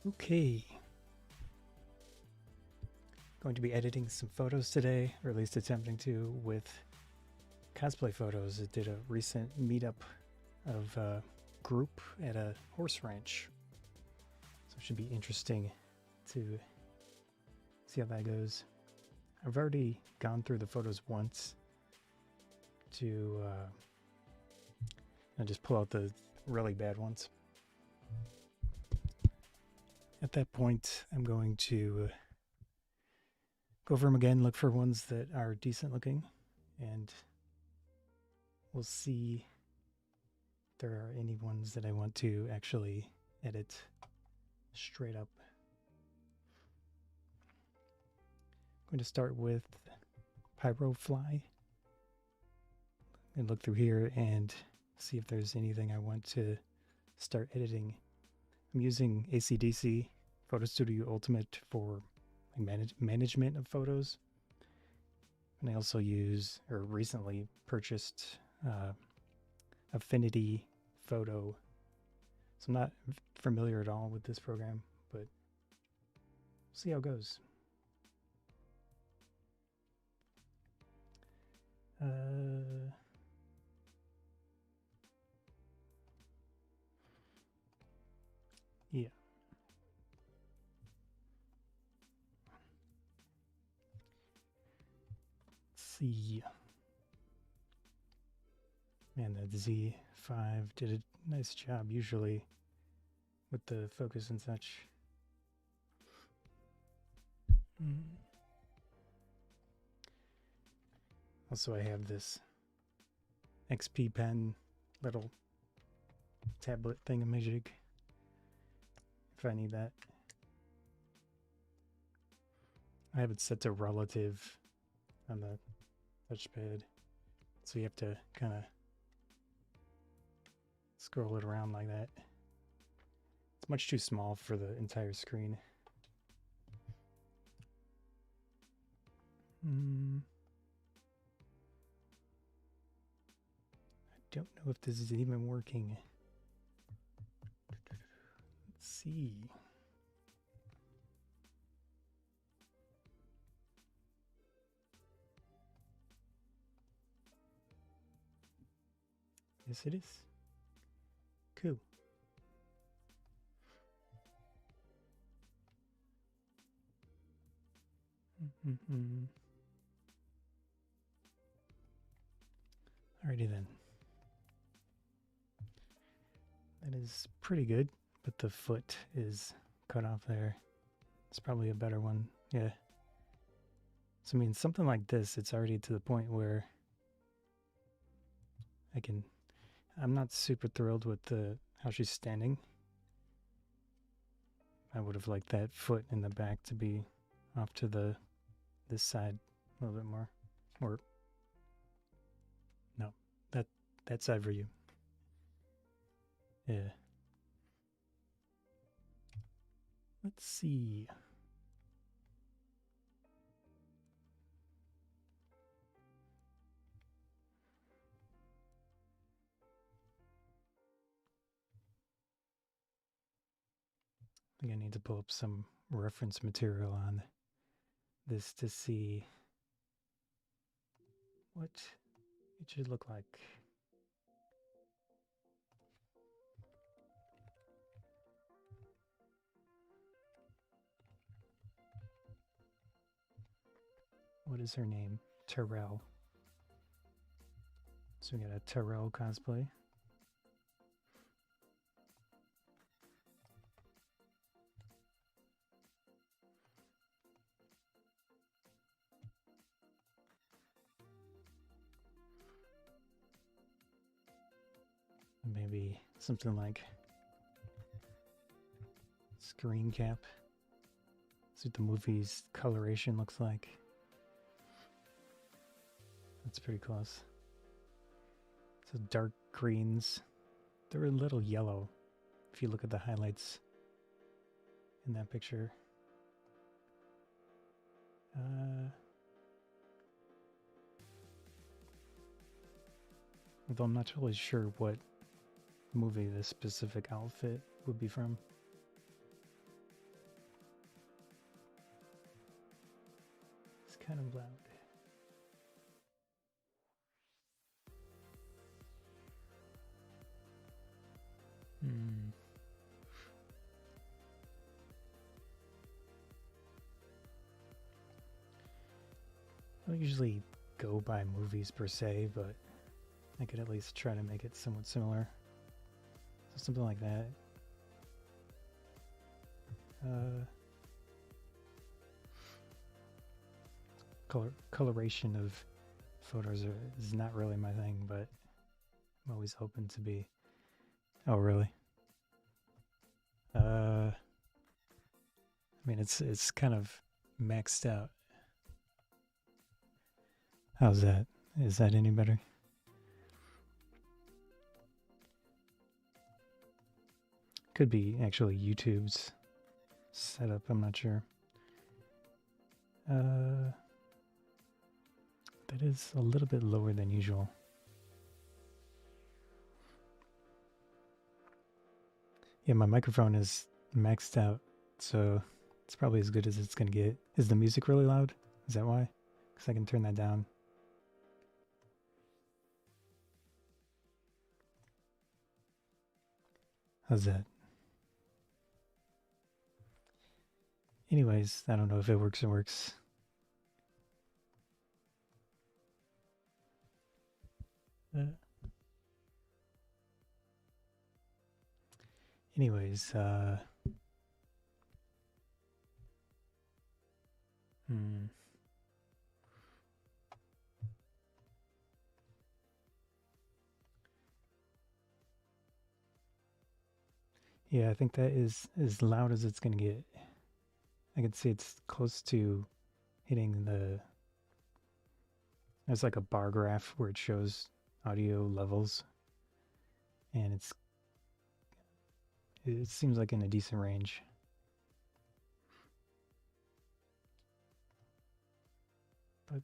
Okay, going to be editing some photos today, or at least attempting to, with cosplay photos. I did a recent meetup of a group at a horse ranch, so it should be interesting to see how that goes. I've already gone through the photos once to just pull out the really bad ones. At that point, I'm going to go over them again, look for ones that are decent looking, and we'll see if there are any ones that I want to actually edit straight up. I'm going to start with Pyrofly and look through here and see if there's anything I want to start editing. I'm using ACDC Photo Studio Ultimate for management of photos, and I also use, or recently purchased, Affinity Photo. So I'm not familiar at all with this program, but we'll see how it goes. Yeah. Let's see. Man, that Z5 did a nice job usually with the focus and such. Also, I have this XP pen little tablet thingamajig if I need that. I have it set to relative on the touchpad, so you have to kind of scroll it around like that. It's much too small for the entire screen. I don't know if this is even working. Let's see. Yes, it is. Cool. Alrighty then. That is pretty good, but the foot is cut off there. It's probably a better one. Yeah. So I mean, something like this, it's already to the point where I'm not super thrilled with how she's standing. I would have liked that foot in the back to be off to this side a little bit more. Or no, that side for you. Yeah. Let's see. I think I need to pull up some reference material on this to see what it should look like. What is her name? Tauriel. So we got a Tauriel cosplay. Maybe something like screen cap. That's what the movie's coloration looks like. That's pretty close. So dark greens. They're a little yellow if you look at the highlights in that picture. Although I'm not totally sure what movie this specific outfit would be from. kind of loud. I don't usually go by movies per se, but I could at least try to make it somewhat similar. So something like that. Coloration of photos is not really my thing, but I'm always hoping to be. Oh, really? I mean, it's kind of maxed out. How's that? Is that any better? Could be actually YouTube's setup, I'm not sure. That is a little bit lower than usual. Yeah, my microphone is maxed out, so it's probably as good as it's gonna get. Is the music really loud? Is that why? Because I can turn that down. How's that? Anyways, I don't know if it works or works. Anyways, yeah, I think that is as loud as it's gonna get. I can see it's close to hitting the... There's like a bar graph where it shows audio levels, and it seems like in a decent range. But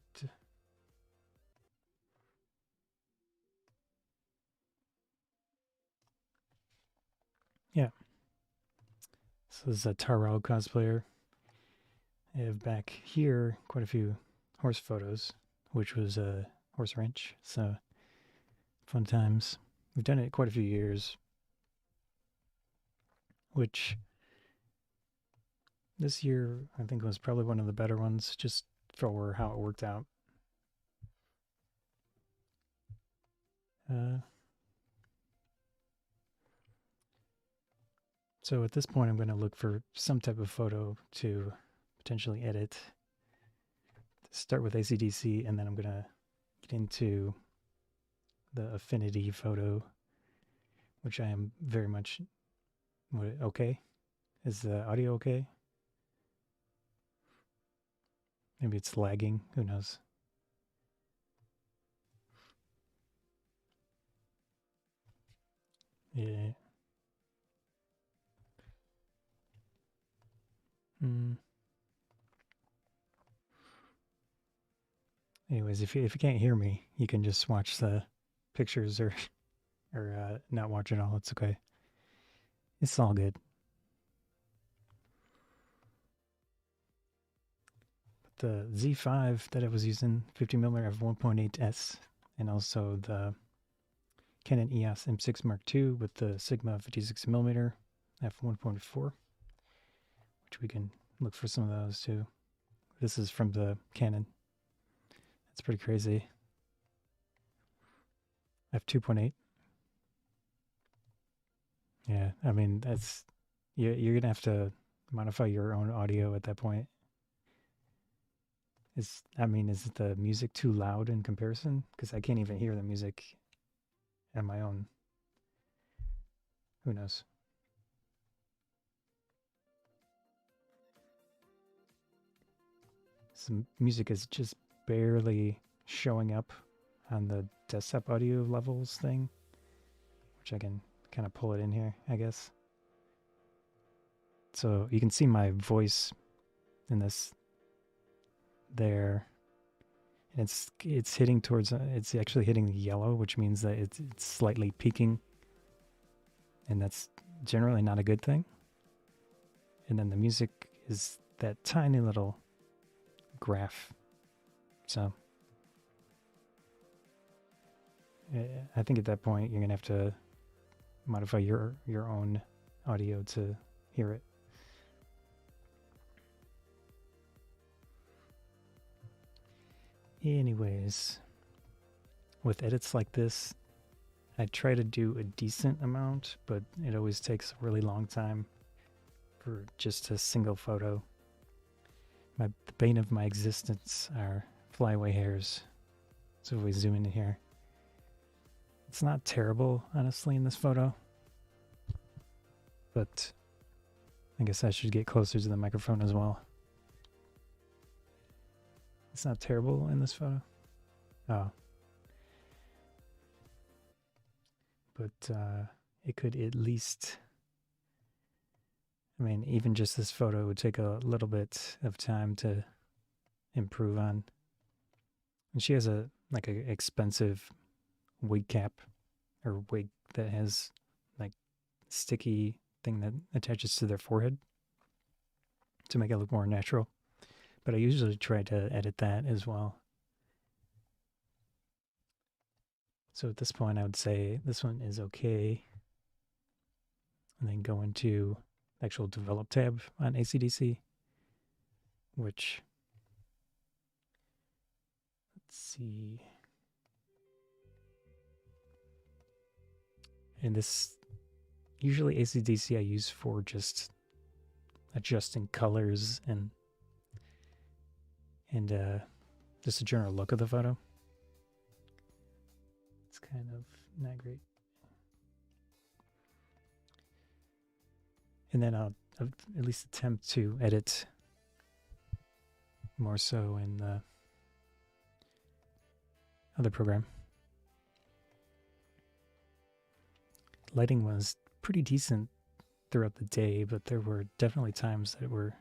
yeah. So this is a Tauriel cosplayer. I have back here quite a few horse photos, which was a horse ranch, so fun times. We've done it quite a few years, which this year I think was probably one of the better ones, just for how it worked out. So at this point, I'm going to look for some type of photo to potentially edit. Start with ACDC, and then I'm going to get into the Affinity Photo, which I am very much... okay? Is the audio okay? Maybe it's lagging. Who knows? Yeah. Anyways, if you can't hear me, you can just watch the pictures or not watch it all. It's okay. It's all good. But the Z5 that I was using, 50mm f1.8s, and also the Canon EOS M6 Mark II with the Sigma 56mm f1.4, which we can look for some of those too. This is from the Canon. That's pretty crazy. f2.8. Yeah, I mean, that's... You're going to have to modify your own audio at that point. Is the music too loud in comparison? Because I can't even hear the music on my own. Who knows? Some music is just barely showing up on the desktop audio levels thing, which I can kind of pull it in here, I guess. So you can see my voice in this there, and it's hitting towards... it's actually hitting the yellow, which means that it's slightly peaking, and that's generally not a good thing. And then the music is that tiny little graph So I think at that point you're gonna have to modify your own audio to hear it. Anyways, with edits like this, I try to do a decent amount, but it always takes a really long time for just a single photo. The bane of my existence are flyaway hairs. So if we zoom in here, it's not terrible, honestly, in this photo. But I guess I should get closer to the microphone as well. It's not terrible in this photo. Oh. But it could at least, I mean, even just this photo would take a little bit of time to improve on. And she has a like an expensive wig cap or wig that has like sticky thing that attaches to their forehead to make it look more natural. But I usually try to edit that as well. So at this point, I would say this one is okay. And then go into the actual develop tab on ACDC, which, let's see. And this, usually ACDC I use for just adjusting colors and just a general look of the photo. It's kind of not great. And then I'll at least attempt to edit more so in the other program. Lighting was pretty decent throughout the day, but there were definitely times that were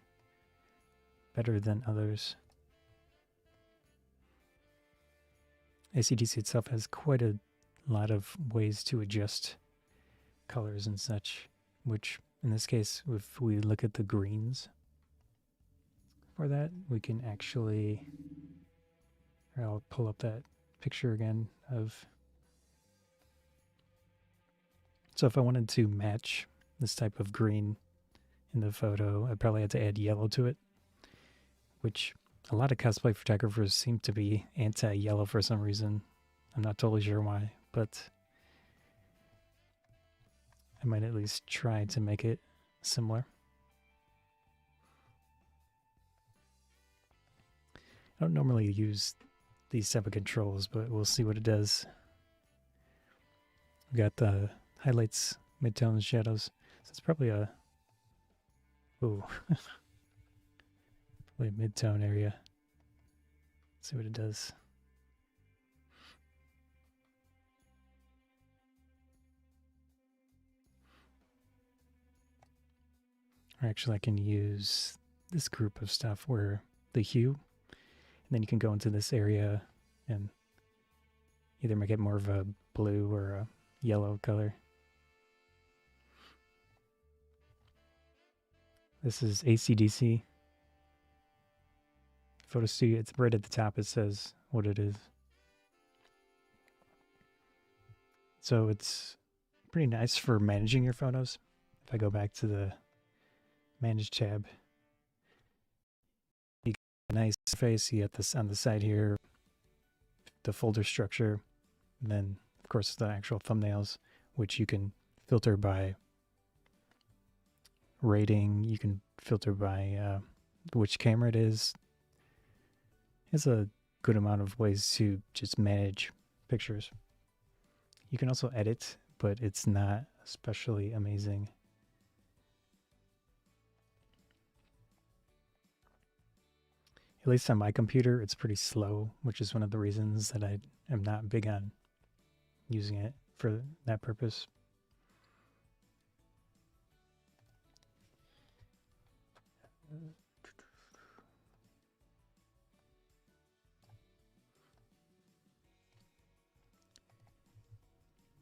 better than others. ACDC itself has quite a lot of ways to adjust colors and such, which in this case, if we look at the greens for that, we can actually, I'll pull up that picture again of, so if I wanted to match this type of green in the photo, I probably had to add yellow to it, which a lot of cosplay photographers seem to be anti-yellow for some reason. I'm not totally sure why, but I might at least try to make it similar. I don't normally use these type of controls, but we'll see what it does. We got the highlights, midtones, shadows. So it's probably a, ooh, probably a midtone area. Let's see what it does. Or actually I can use this group of stuff where the hue, and then you can go into this area and either make it more of a blue or a yellow color. This is ACDC Photo Studio. It's right at the top. It says what it is. So it's pretty nice for managing your photos. If I go back to the Manage tab, you get a nice face. You get this on the side here, the folder structure, and then of course the actual thumbnails, which you can filter by rating. You can filter by which camera it is. There's a good amount of ways to just manage pictures. You can also edit, but it's not especially amazing. At least on my computer, it's pretty slow, which is one of the reasons that I am not big on using it for that purpose.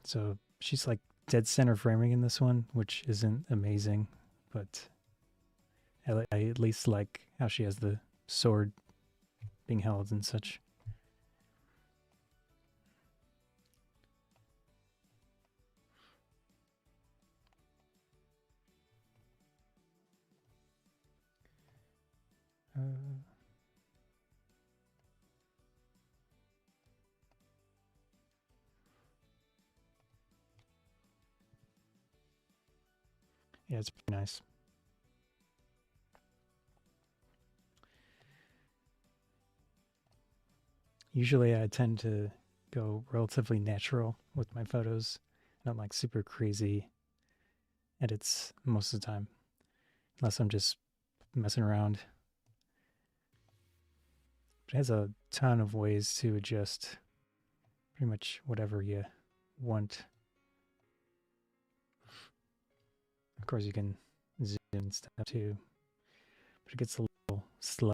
So she's like dead center framing in this one, which isn't amazing, but I at least like how she has the sword being held and such. Yeah, it's pretty nice. Usually I tend to go relatively natural with my photos, not like super crazy edits most of the time, unless I'm just messing around. It has a ton of ways to adjust pretty much whatever you want. Of course, you can zoom and stuff too, but it gets a little slow.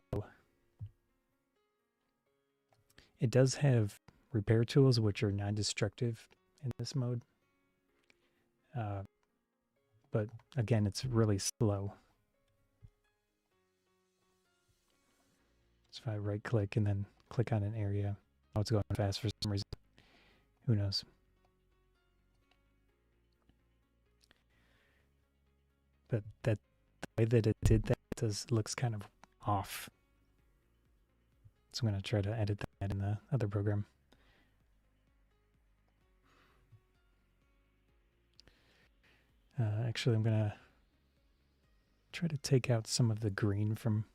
It does have repair tools, which are non-destructive in this mode. But again, it's really slow. So if I right click and then click on an area, oh, it's going fast for some reason. Who knows? But the way that it did that looks kind of off. So I'm going to try to edit that in the other program. Actually, I'm going to try to take out some of the green from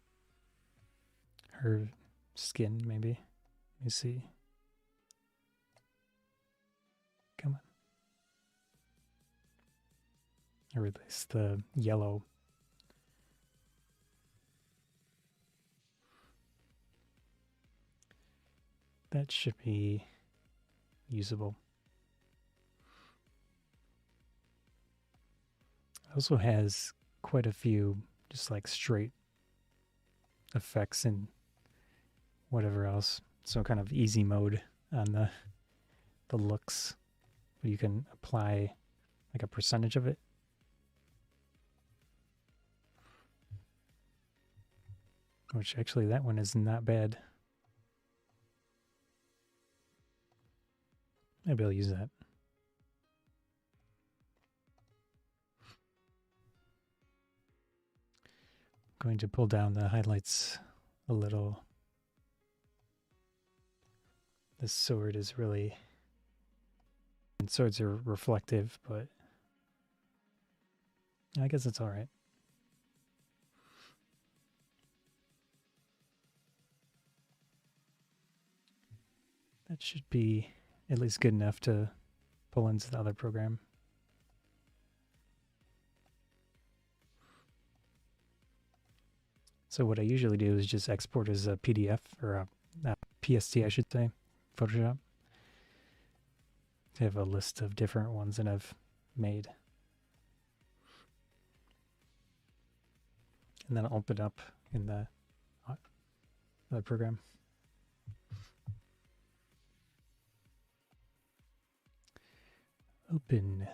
her skin, maybe. Let me see. Come on. Or at least the yellow. That should be usable. It also has quite a few just like straight effects and whatever else. So kind of easy mode on the looks. But you can apply like a percentage of it. Which actually that one is not bad. Maybe I'll use that. Going to pull down the highlights a little. This sword is really... And swords are reflective, but I guess it's alright. That should be at least good enough to pull into the other program. So what I usually do is just export as a PDF, or a PST I should say, Photoshop. I have a list of different ones that I've made. And then I'll open up in the other program. Open.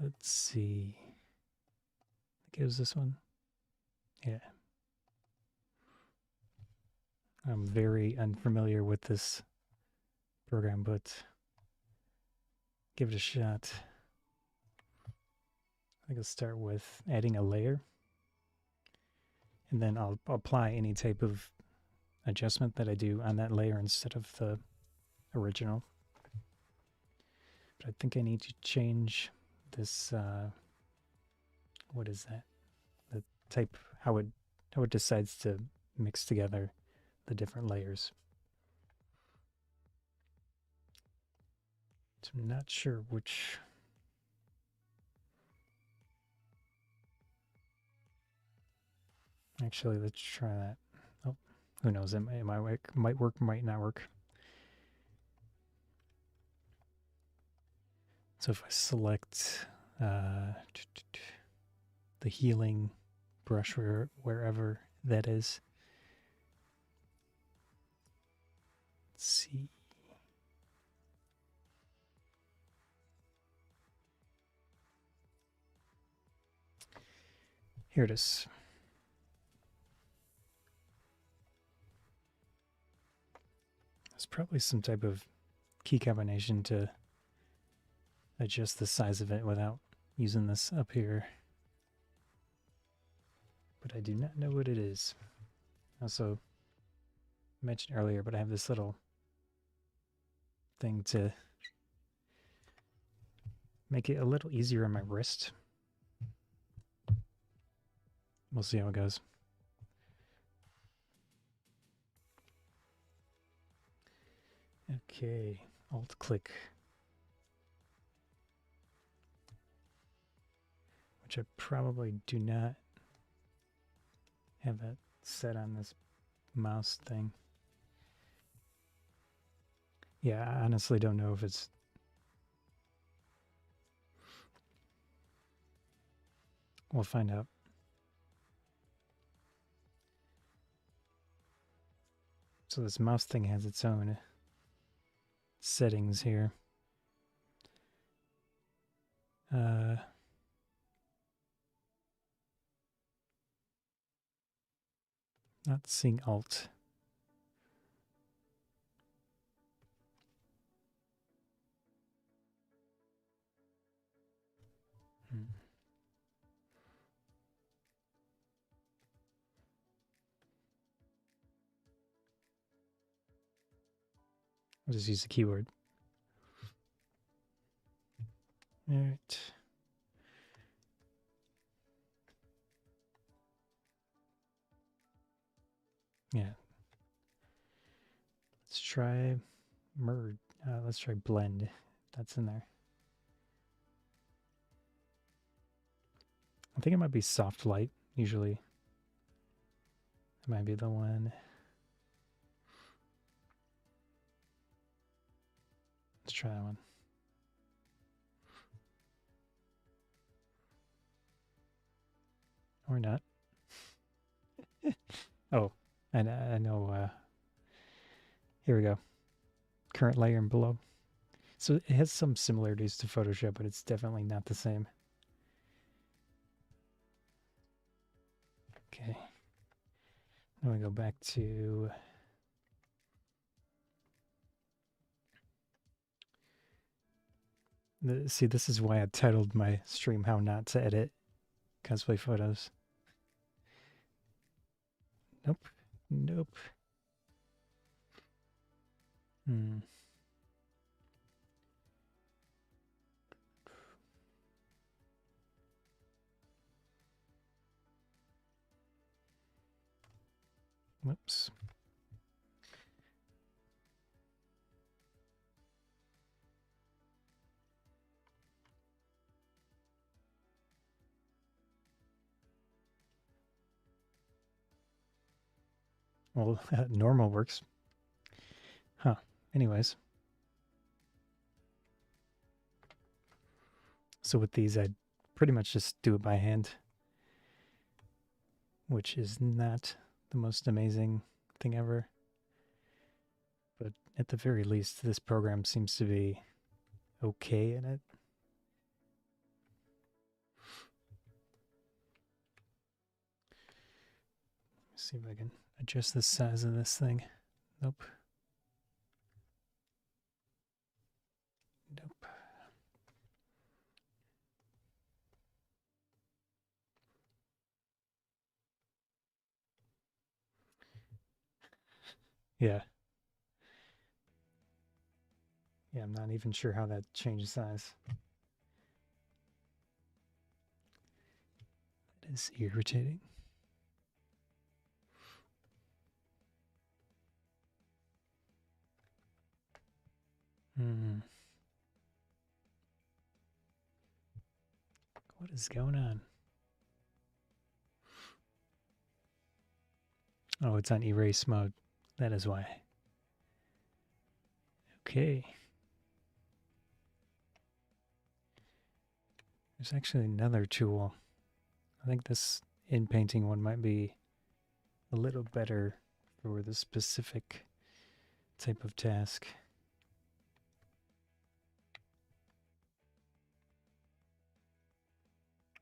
Let's see. I think it was this one. Yeah. I'm very unfamiliar with this program, but give it a shot. I think I'll start with adding a layer. And then I'll apply any type of adjustment that I do on that layer instead of the original. But I think I need to change this, what is that? The type, how it decides to mix together the different layers. So I'm not sure which. Actually, let's try that. Oh, who knows? It might work, might not work. So if I select the healing brush wherever that is, let's see. Here it is. There's probably some type of key combination to adjust the size of it without using this up here. But I do not know what it is. Also mentioned earlier, but I have this little thing to make it a little easier on my wrist. We'll see how it goes. Okay, Alt click. Which I probably do not have that set on this mouse thing. Yeah, I honestly don't know if it's... We'll find out. So this mouse thing has its own settings here. Not seeing Alt. I'll just use the keyboard. All right. Yeah. Let's try merge. Let's try blend. That's in there. I think it might be soft light, usually. It might be the one. Let's try that one. Or not. Oh, I know. Here we go. Current layer and below. So it has some similarities to Photoshop, but it's definitely not the same. Okay. Now we go back to... See, this is why I titled my stream How Not to Edit Cosplay Photos. Nope. Nope. Whoops. Well, normal works. Huh. Anyways. So with these, I pretty much just do it by hand, which is not the most amazing thing ever. But at the very least, this program seems to be okay in it. Let's see if I can adjust the size of this thing. Nope. Nope. Yeah. Yeah, I'm not even sure how that changes size. That is irritating. What is going on? Oh, it's on erase mode. That is why. Okay. There's actually another tool. I think this in-painting one might be a little better for the specific type of task.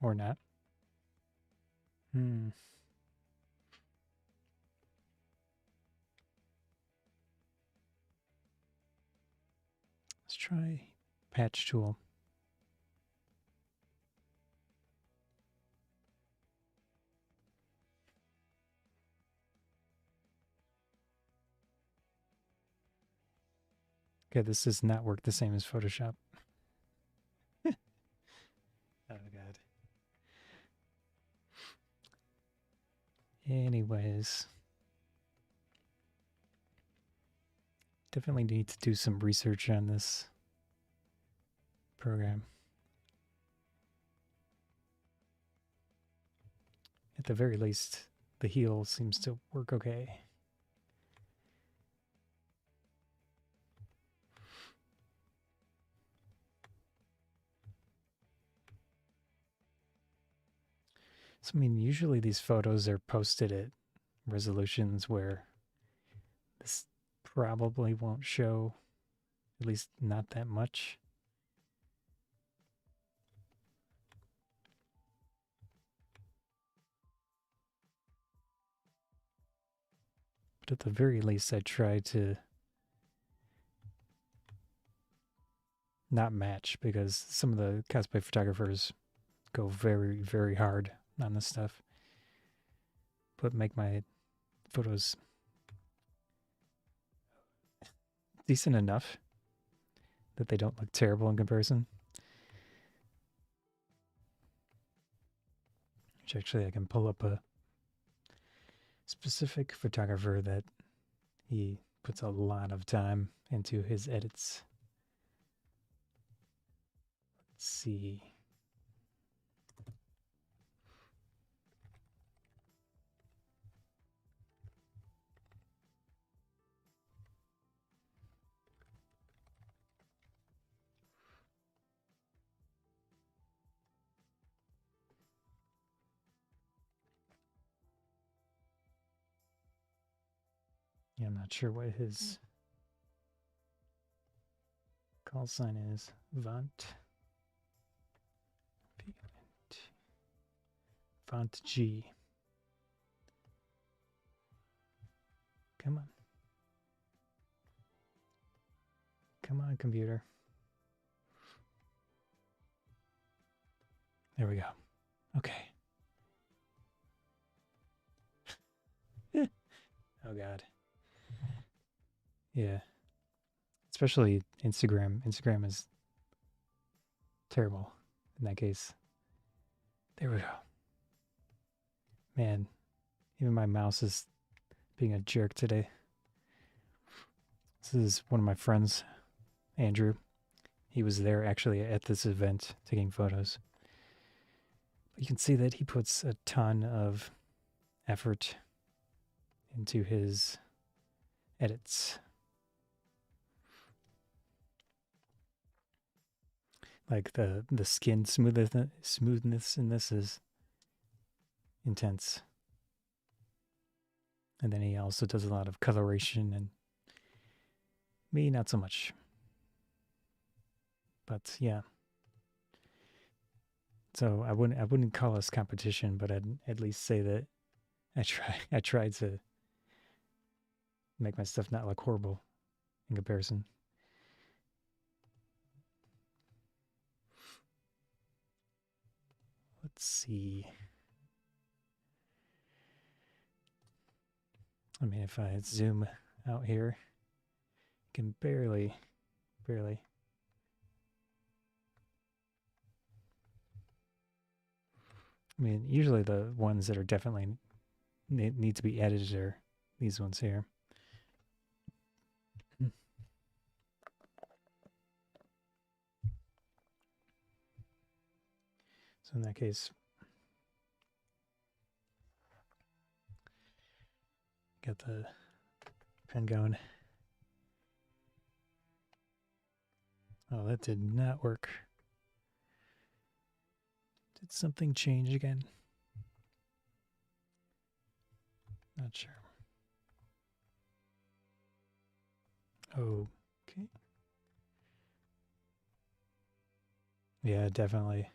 Or not. Let's try patch tool. Okay, this does not work the same as Photoshop. Anyways, definitely need to do some research on this program. At the very least, the heal seems to work okay. So, I mean, usually these photos are posted at resolutions where this probably won't show, at least not that much. But at the very least, I try to not match, because some of the cosplay photographers go very, very hard on this stuff, but make my photos decent enough that they don't look terrible in comparison. Which actually I can pull up a specific photographer that he puts a lot of time into his edits. Let's see. Yeah, I'm not sure what his call sign is. Font G. Come on. Come on, computer. There we go. Okay. Oh, God. Yeah. Especially Instagram. Instagram is terrible in that case. There we go. Man, even my mouse is being a jerk today. This is one of my friends, Andrew. He was there actually at this event taking photos. You can see that he puts a ton of effort into his edits. Like the skin smoothness in this is intense. And then he also does a lot of coloration, and me not so much. But yeah. So I wouldn't call us competition, but I'd at least say that I tried to make my stuff not look horrible in comparison. Let's see. I mean, if I zoom out here, you can barely. I mean, usually the ones that are definitely need to be edited are these ones here. So in that case, got the pen going. Oh, that did not work. Did something change again? Not sure. Okay. Yeah, definitely.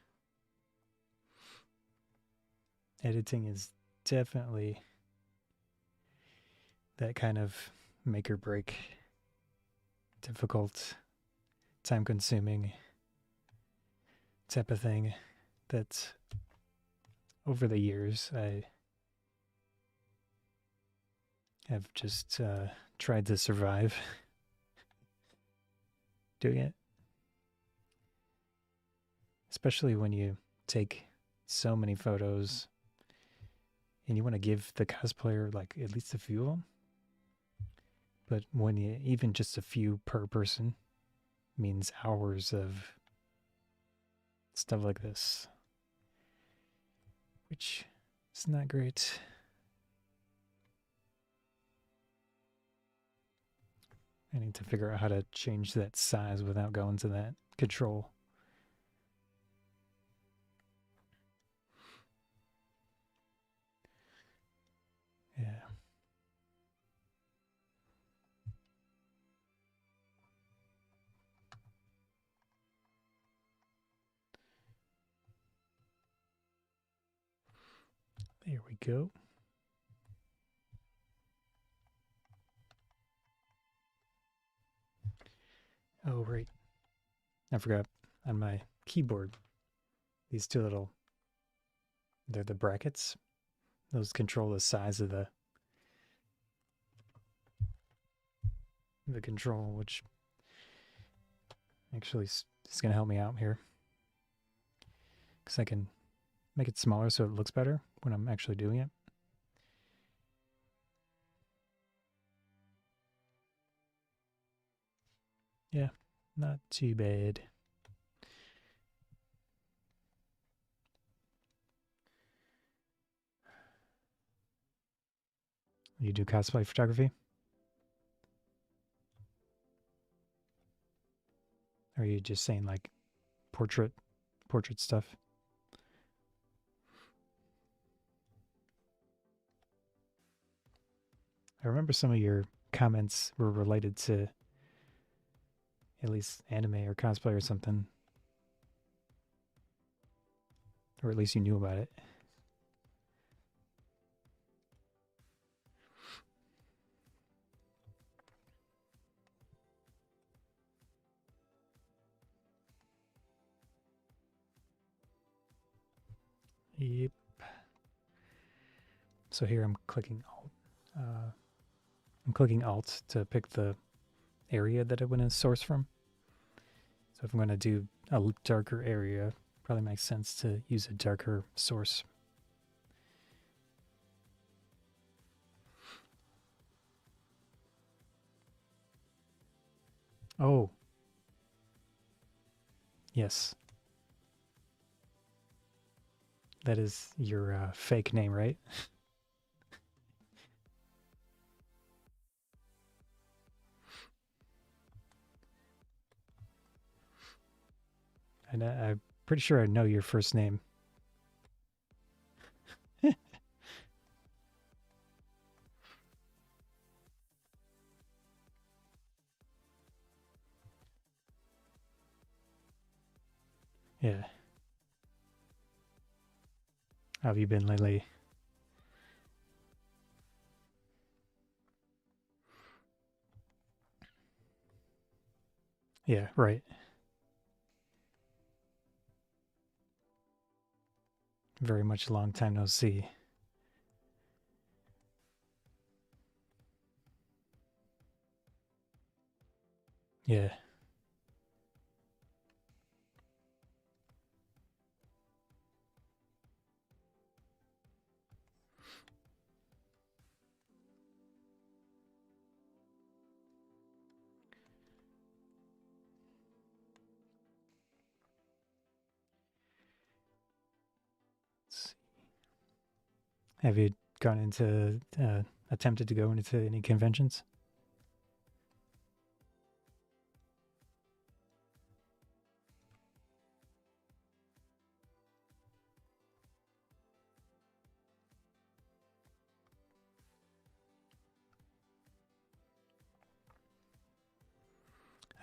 Editing is definitely that kind of make or break, difficult, time consuming type of thing that over the years I have just tried to survive doing it. Especially when you take so many photos and you want to give the cosplayer like at least a few of them. But when you even just a few per person means hours of stuff like this, which is not great. I need to figure out how to change that size without going to that control. Yeah. There we go. Oh, right. I forgot on my keyboard, these two little, they're the brackets. Those control the size of the control, which actually is going to help me out here. Because I can make it smaller so it looks better when I'm actually doing it. Yeah, not too bad. You do cosplay photography? Or are you just saying like portrait stuff? I remember some of your comments were related to at least anime or cosplay or something. Or at least you knew about it. Yep. So here I'm clicking Alt. I'm clicking Alt to pick the area that I want to source from. So if I'm going to do a darker area, probably makes sense to use a darker source. Oh. Yes. That is your fake name, right? And I'm pretty sure I know your first name. Yeah. How have you been lately? Yeah, right. Very much long time no see. Yeah. Have you gone into, attempted to go into any conventions?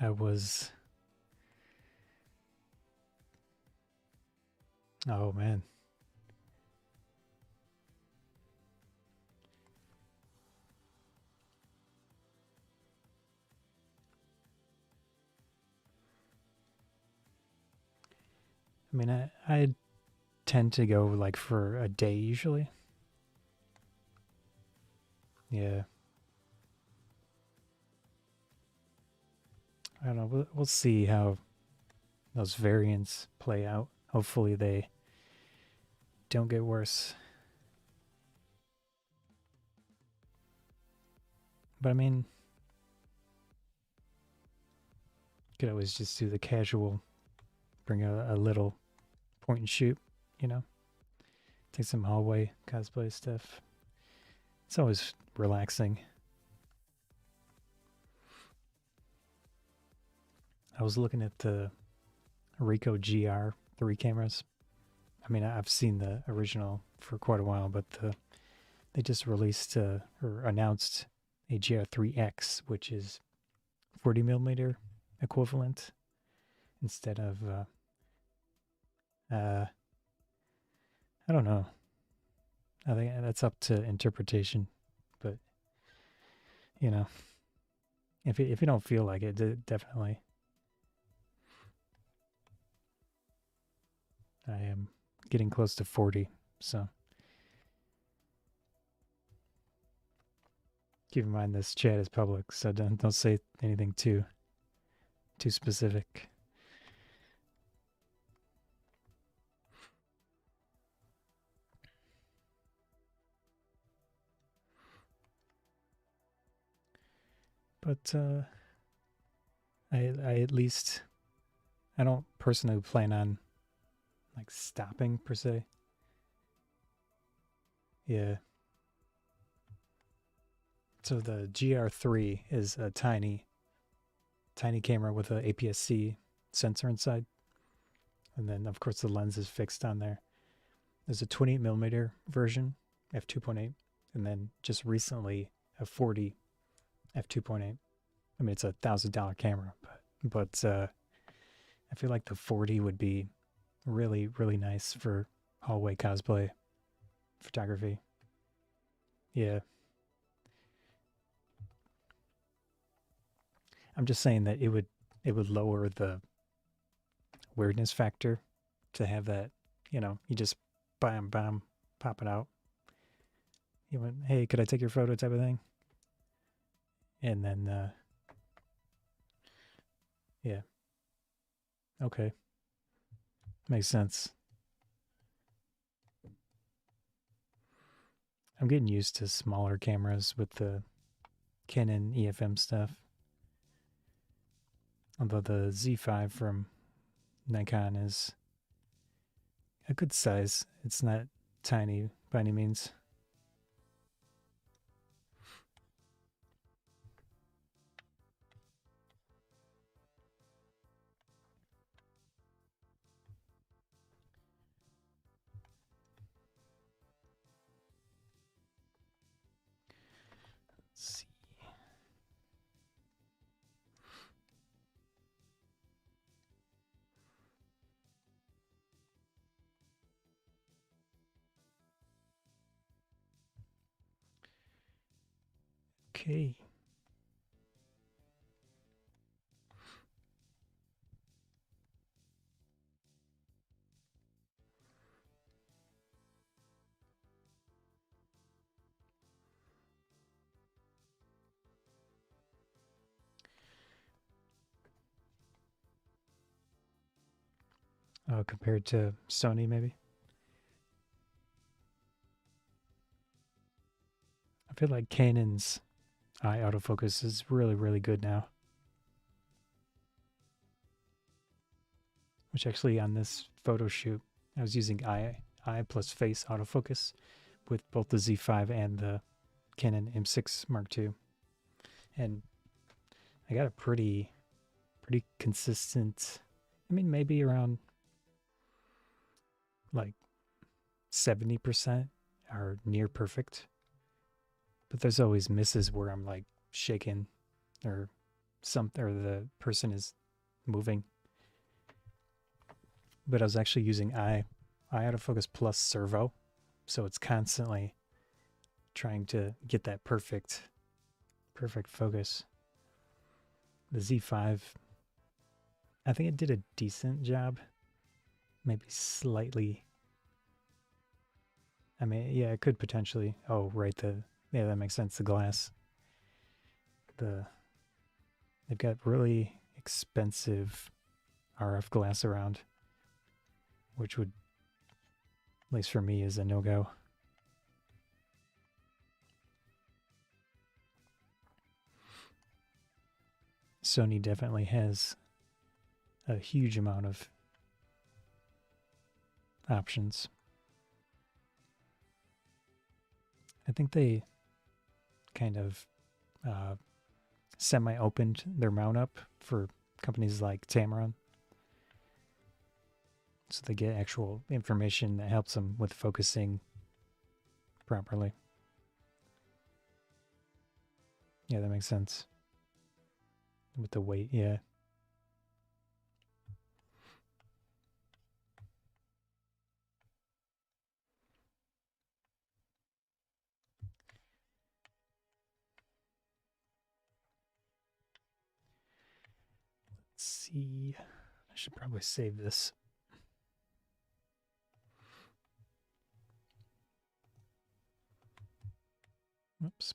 I was. Oh, man. I mean, I tend to go like for a day usually. Yeah. I don't know. We'll see how those variants play out. Hopefully they don't get worse. But I mean, could always just do the casual, bring a little point and shoot, you know? Take some hallway cosplay stuff. It's always relaxing. I was looking at the Ricoh GR3 cameras. I mean, I've seen the original for quite a while, but they just released or announced a GR3X, which is 40 millimeter equivalent instead of I don't know. I think that's up to interpretation, but you know, if you don't feel like it, definitely. I am getting close to 40, so keep in mind this chat is public, so don't say anything too specific. But I at least I don't personally plan on like stopping per se. Yeah. So the GR3 is a tiny camera with a APS-C sensor inside, and then of course the lens is fixed on there. There's a 28 millimeter version, f2.8, and then just recently a 40 f2.8. I mean, it's $1,000 camera, but I feel like the 40 would be really, really nice for hallway cosplay photography. Yeah. I'm just saying that it would lower the weirdness factor to have that, you just bam, bam, pop it out. You went, hey, could I take your photo type of thing? And then, yeah. Okay. Makes sense. I'm getting used to smaller cameras with the Canon EFM stuff. Although the Z5 from Nikon is a good size. It's not tiny by any means. Let's see. Okay. Compared to Sony, maybe. I feel like Canon's eye autofocus is really, really good now. Which actually on this photo shoot, I was using eye plus face autofocus with both the Z5 and the Canon M6 Mark II. And I got a pretty consistent, I mean, maybe around like 70% are near perfect. But there's always misses where I'm like shaking or the person is moving. But I was actually using eye autofocus plus servo, so it's constantly trying to get that perfect focus. The Z5, I think it did a decent job, maybe slightly. I mean, yeah, it could potentially. Oh, right, yeah, that makes sense. The glass. They've got really expensive RF glass around, which would, at least for me, is a no-go. Sony definitely has a huge amount of options. I think they kind of semi-opened their mount up for companies like Tamron, so they get actual information that helps them with focusing properly. Yeah, that makes sense. With the weight, yeah. Let's see. I should probably save this. Oops.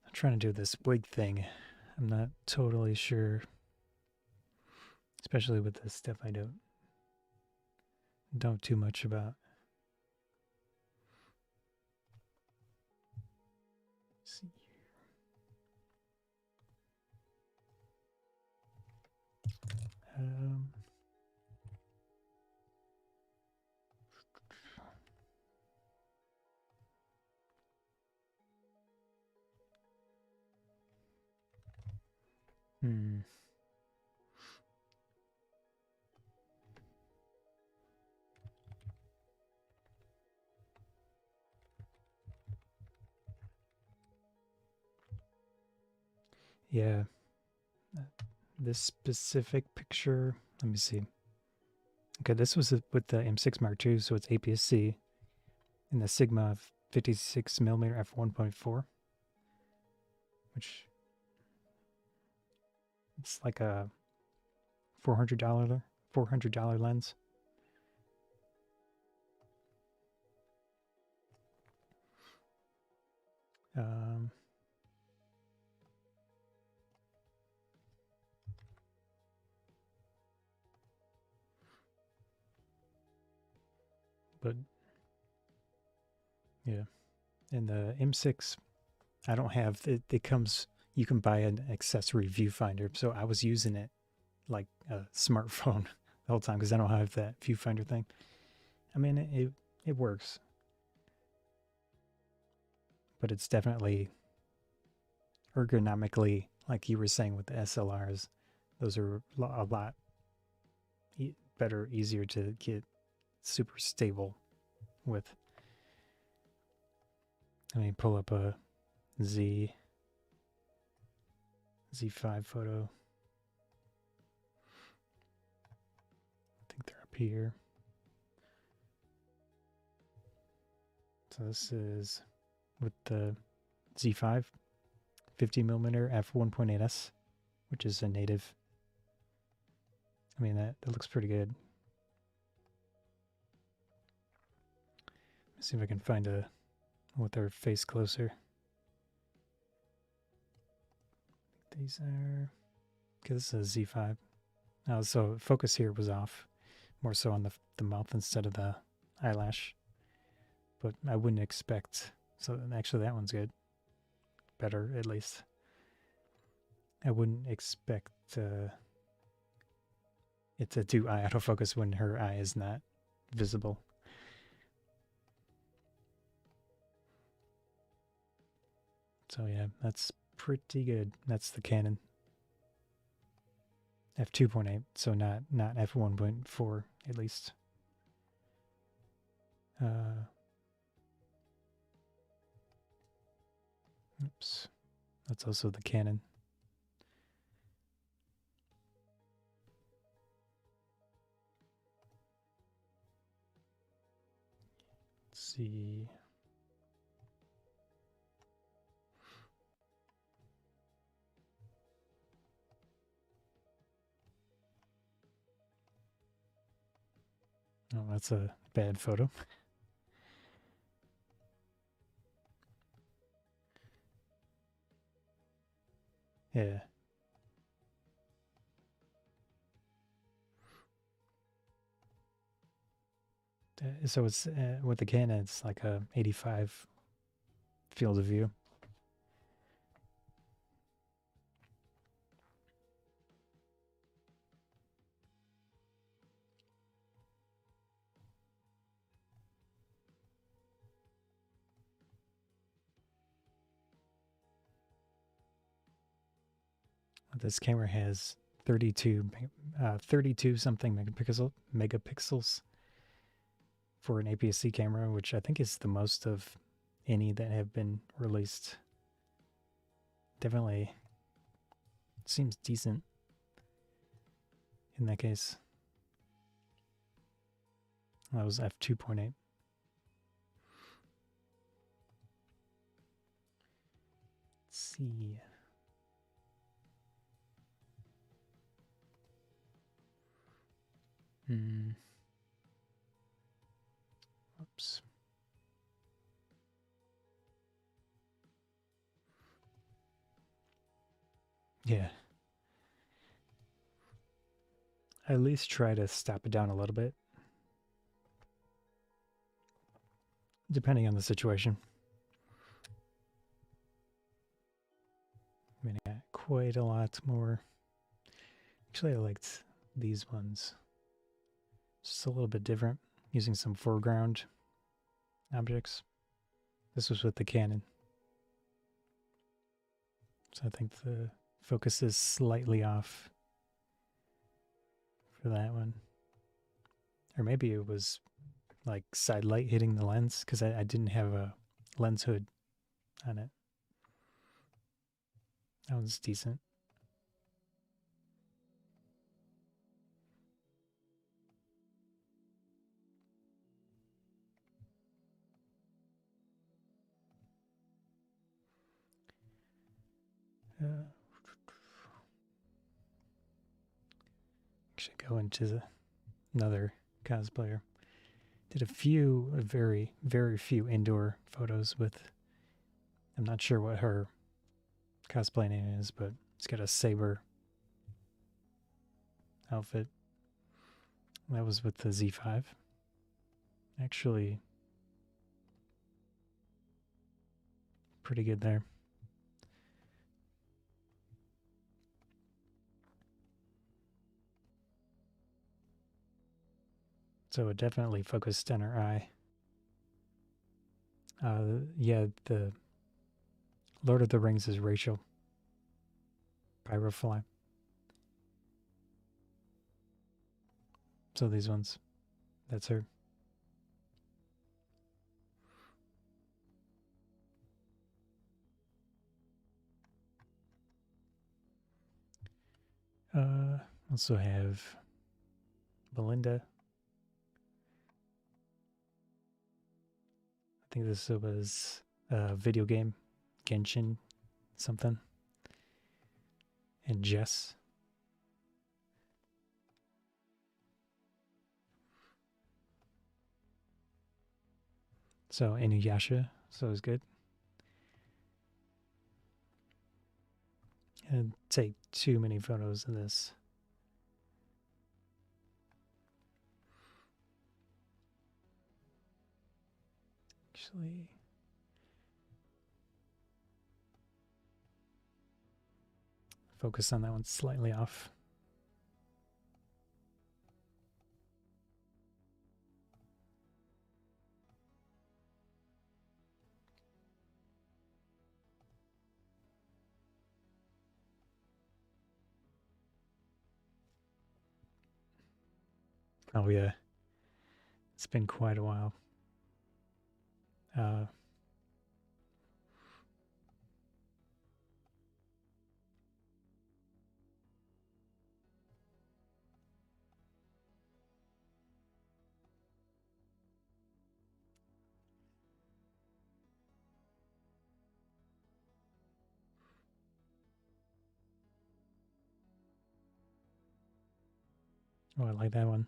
I'm trying to do this wig thing. I'm not totally sure, especially with this stuff I don't too much about. Let's see here. Hmm. Yeah. This specific picture, let me see. Okay, this was with the M6 Mark II, so it's APS-C in the Sigma 56mm f1.4, which it's like a $400 lens. Um, but yeah, and the M6, I don't have it. It comes, you can buy an accessory viewfinder, so I was using it like a smartphone the whole time because I don't have that viewfinder thing. I mean, it works, but it's definitely ergonomically, like you were saying with the SLRs, those are a lot better, easier to get super stable with. Let me pull up a Z5 photo. I think they're up here. So this is with the Z5 50mm f1.8s, which is a native. I mean, that looks pretty good. Let's see if I can find a with their face closer. These are, because this is a Z5. Oh, so focus here was off, more so on the mouth instead of the eyelash. But I wouldn't expect, so actually that one's good. Better, at least. I wouldn't expect it to do eye autofocus when her eye is not visible. So yeah, that's pretty good. That's the Canon f2.8, so not f1.4 at least. Oops, that's also the Canon. Let's see. Oh, that's a bad photo. Yeah. So it's with the Canon, it's like a 85 field of view. This camera has 32 something megapixels for an APS-C camera, which I think is the most of any that have been released. Definitely seems decent in that case. That was f2.8. Let's see. Oops. Yeah. I at least try to stop it down a little bit, depending on the situation. I mean, I got quite a lot more. Actually, I liked these ones. Just a little bit different, using some foreground objects. This was with the Canon. So I think the focus is slightly off for that one. Or maybe it was like side light hitting the lens, because I didn't have a lens hood on it. That was decent. Should go into another cosplayer. Did a few, very, very few indoor photos with, I'm not sure what her cosplay name is, but it's got a saber outfit. That was with the Z5. Actually, pretty good there. So it definitely focused on her eye. Yeah, the Lord of the Rings is Rachel. Pyrofly. So these ones, that's her. Also have Belinda. I think this was a video game, Genshin something. And Jess. So Inuyasha, so it was good. And take too many photos of this. Actually, focus on that one slightly off. Oh yeah, it's been quite a while. Oh, I like that one.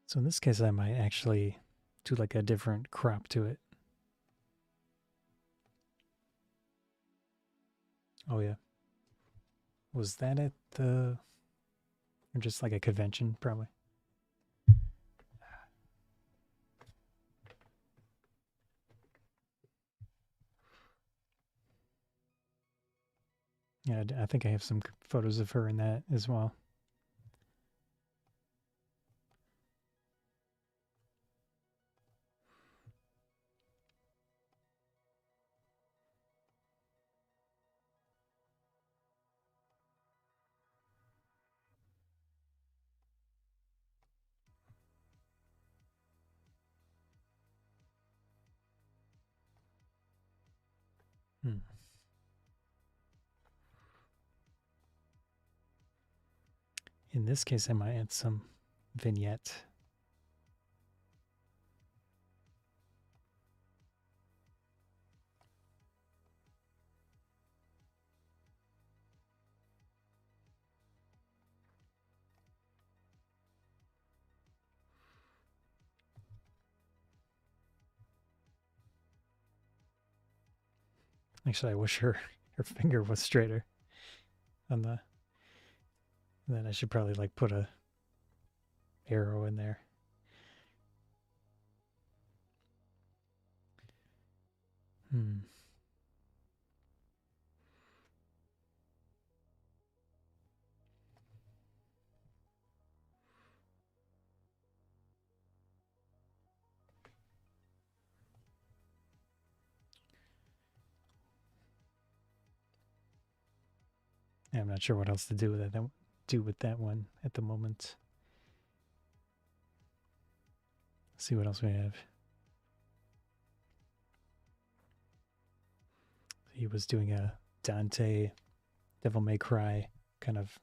So in this case, I might actually do like a different crop to it. Oh yeah. Was that at the, or just like a convention, probably? Yeah, I think I have some photos of her in that as well. Hmm. In this case, I might add some vignette. Actually, I wish her finger was straighter on the. Then I should probably like put a arrow in there. Hmm. I'm not sure what else to do with that. Do with that one at the moment. Let's see what else we have. He was doing a Dante Devil May Cry kind of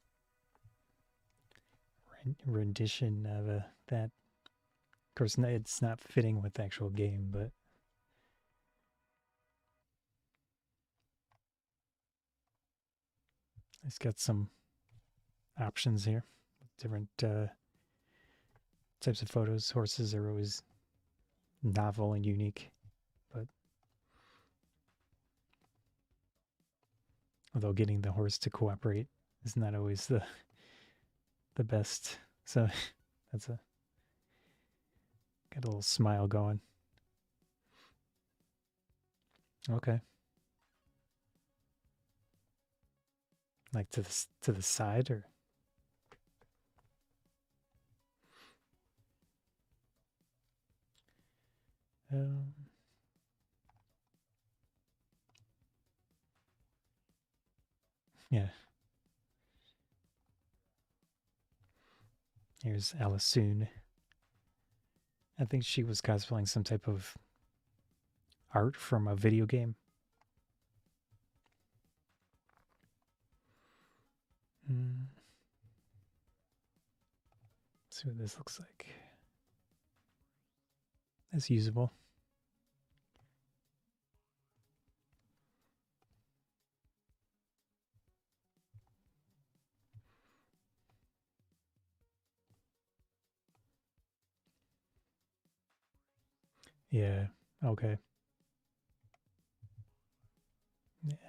rendition of that. Of course, it's not fitting with the actual game, but it's got some options here. Different types of photos. Horses are always novel and unique, but although getting the horse to cooperate is not always the best. So that's a got a little smile going. Okay, like to the side or um, yeah. Here's Alisoon. I think she was cosplaying some type of art from a video game. Mm. Let's see what this looks like. That's usable. Yeah. Okay.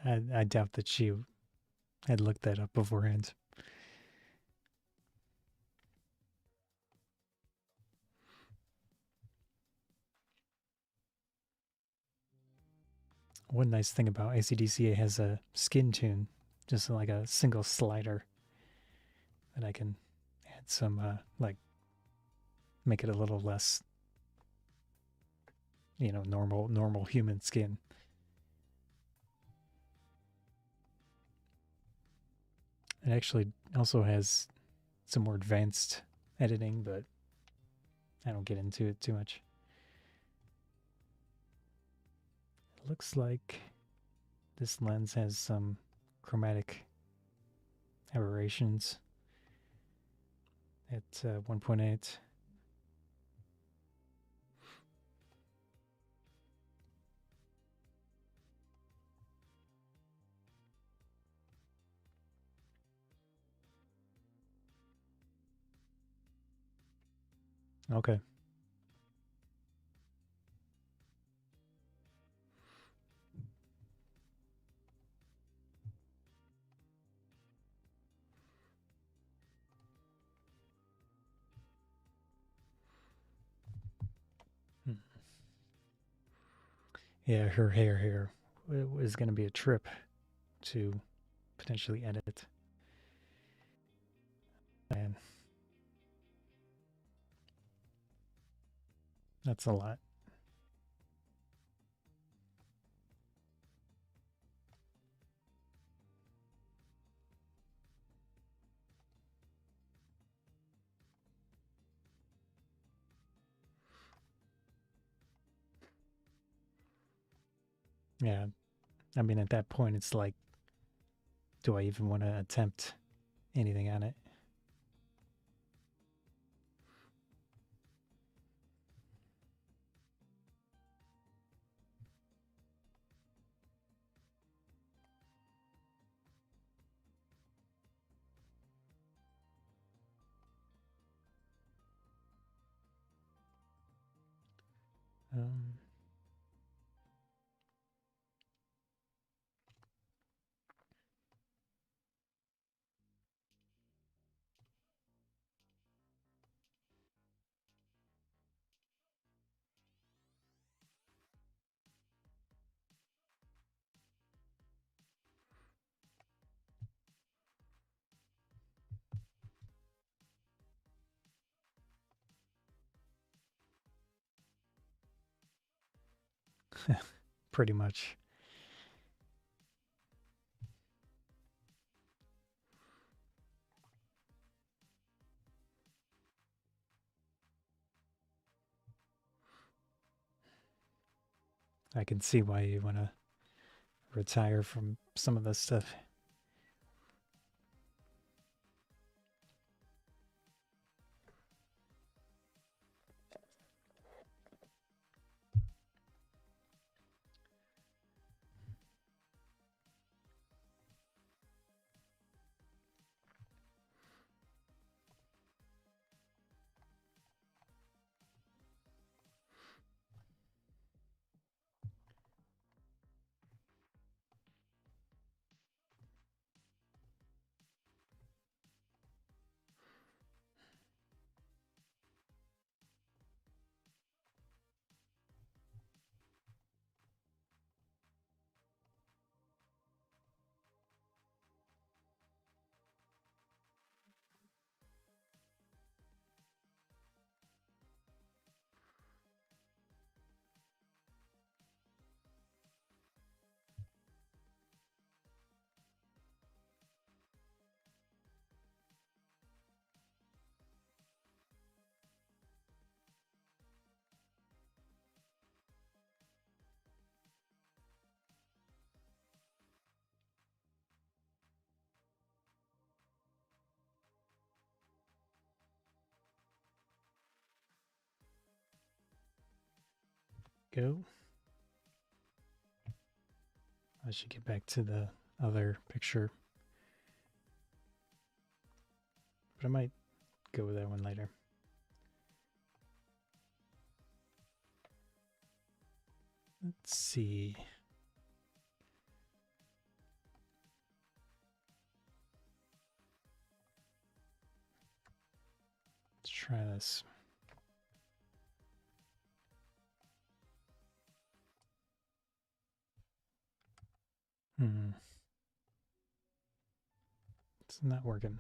I doubt that she had looked that up beforehand. One nice thing about ACDCA has a skin tune, just like a single slider that I can add some like make it a little less, normal human skin. It actually also has some more advanced editing, but I don't get into it too much. It looks like this lens has some chromatic aberrations at 1.8. Okay. Hmm. Yeah, her hair here is going to be a trip to potentially edit. Man, that's a lot. Yeah, I mean, at that point, it's like, do I even want to attempt anything on it? Um, pretty much. I can see why you want to retire from some of this stuff. Go. I should get back to the other picture, but I might go with that one later. Let's see. Let's try this. It's not working.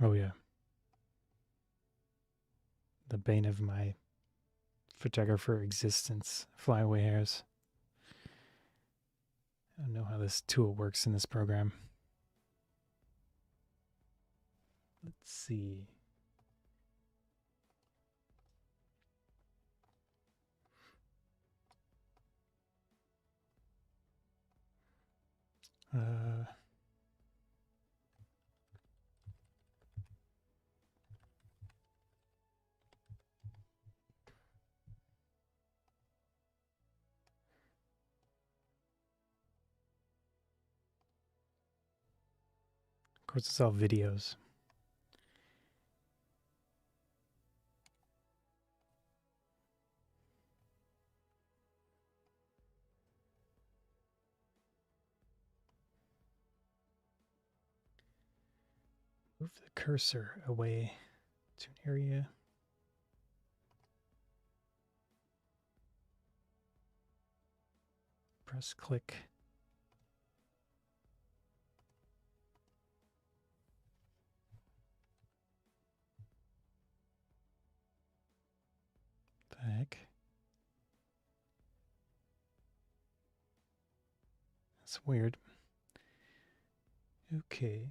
Oh yeah. The bane of my photographer existence, flyaway hairs. I don't know how this tool works in this program. Let's see. Of course, it's all videos. Move the cursor away to an area. Press click. The heck? That's weird. Okay.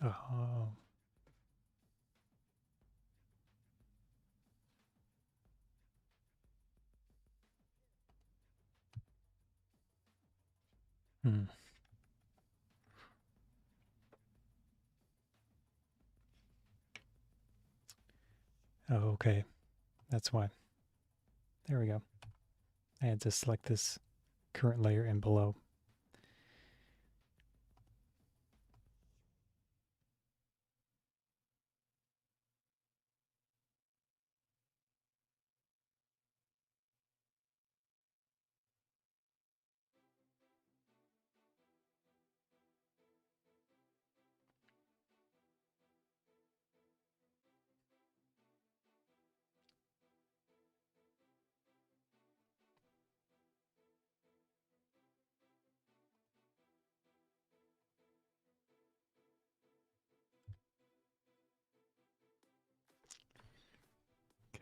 Oh. Hmm. Oh, okay. That's why. There we go. I had to select this current layer and below.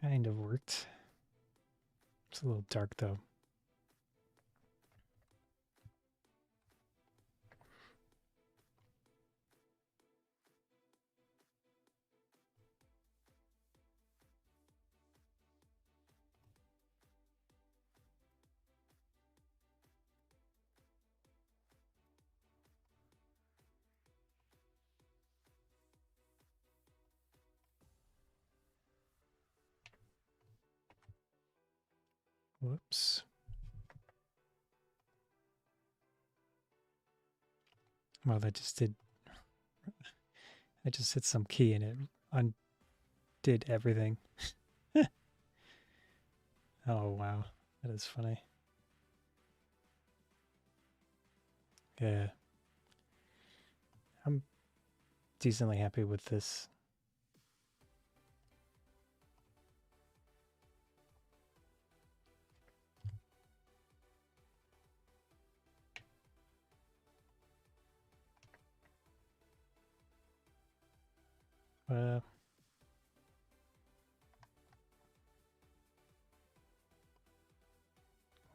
Kind of worked. It's a little dark though. Whoops. Well, that just did. I just hit some key and it undid everything. Oh, wow. That is funny. Yeah. I'm decently happy with this.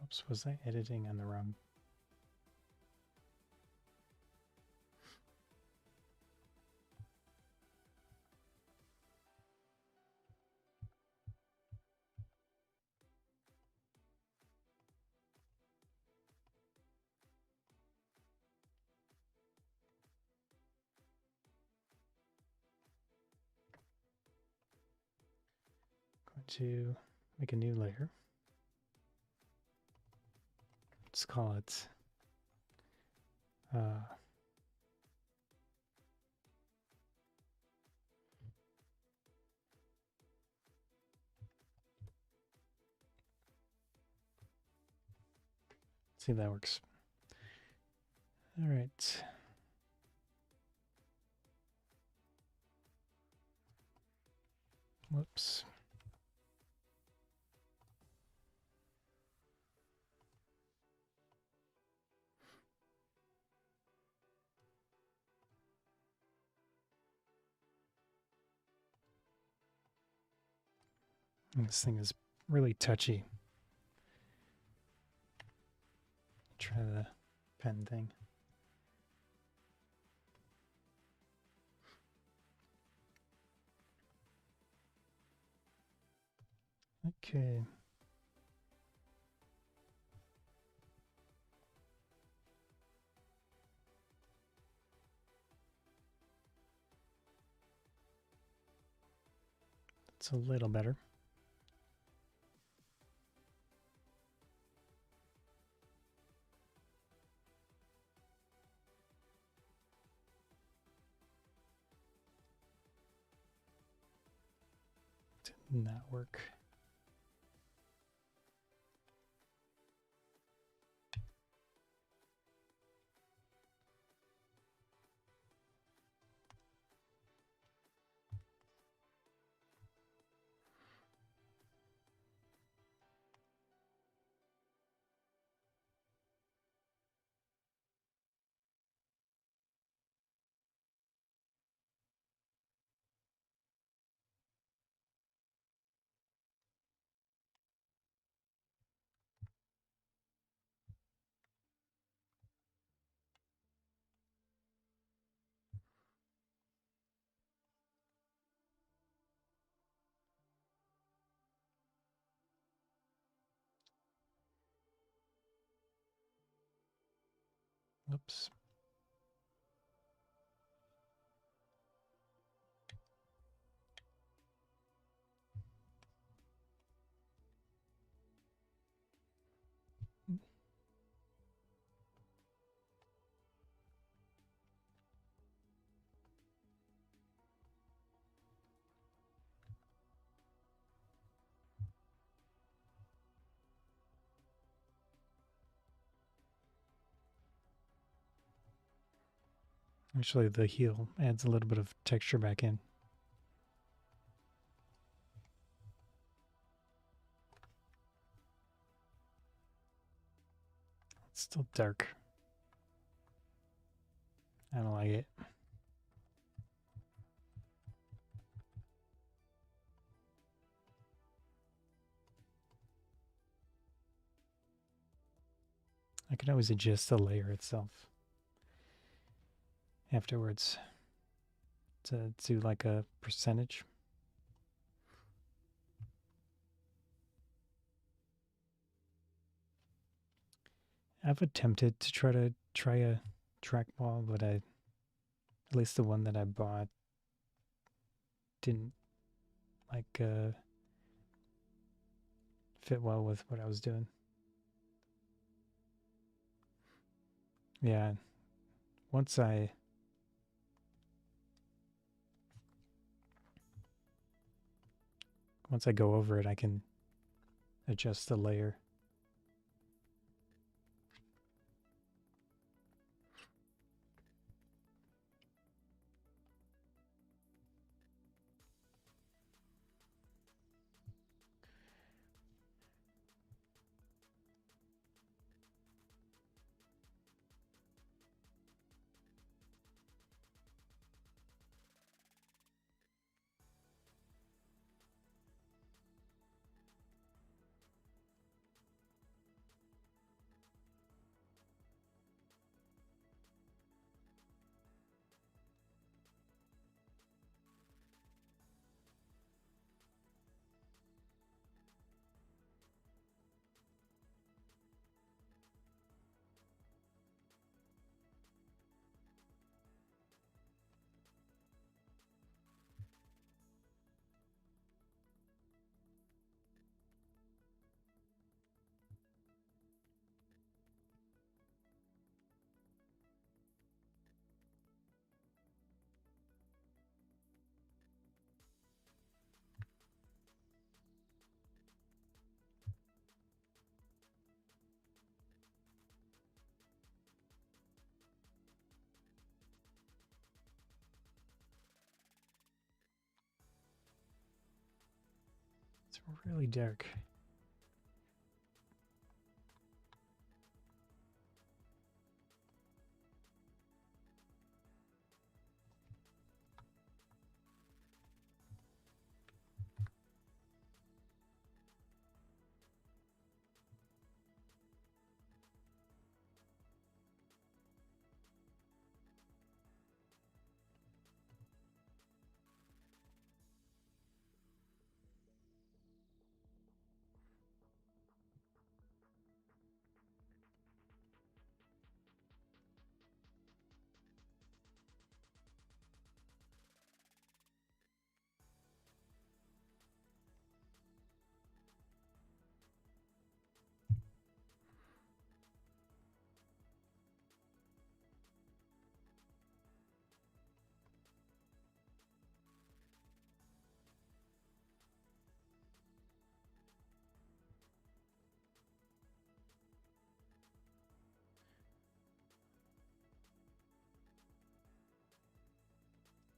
Oops, was I editing on the wrong? Going to make a new layer. Let's call it see if that works. All right. Whoops. This thing is really touchy. Try the pen thing. Okay. It's a little better. Did not work. Oops. Actually, the heel adds a little bit of texture back in. It's still dark. I don't like it. I can always adjust the layer itself afterwards to do like a percentage. I've attempted to try a trackball, but at least the one that I bought didn't like fit well with what I was doing. Yeah, once I go over it, I can adjust the layer. It's really dark.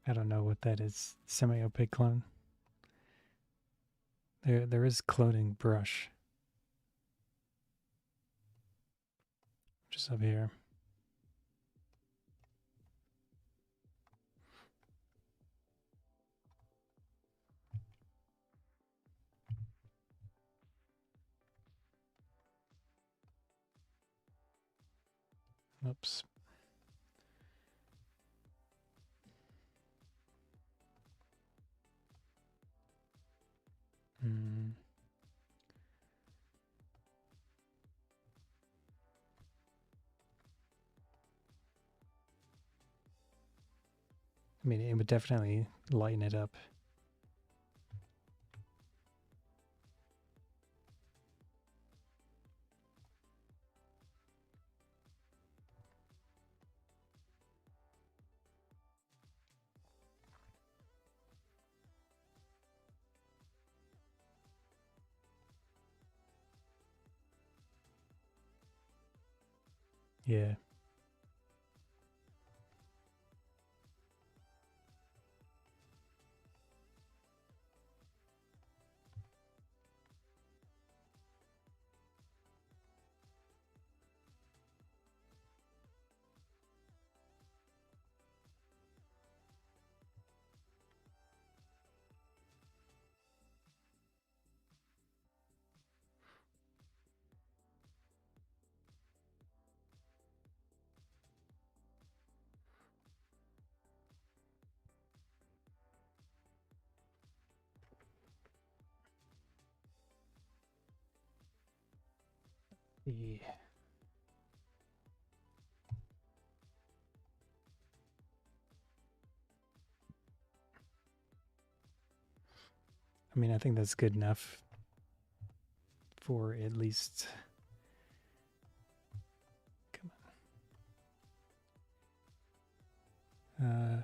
I don't know what that is. Semi-opaque clone. There is cloning brush. Just up here. Oops. Hmm. I mean, it would definitely lighten it up. Yeah. Yeah. I mean, I think that's good enough for at least. Come on.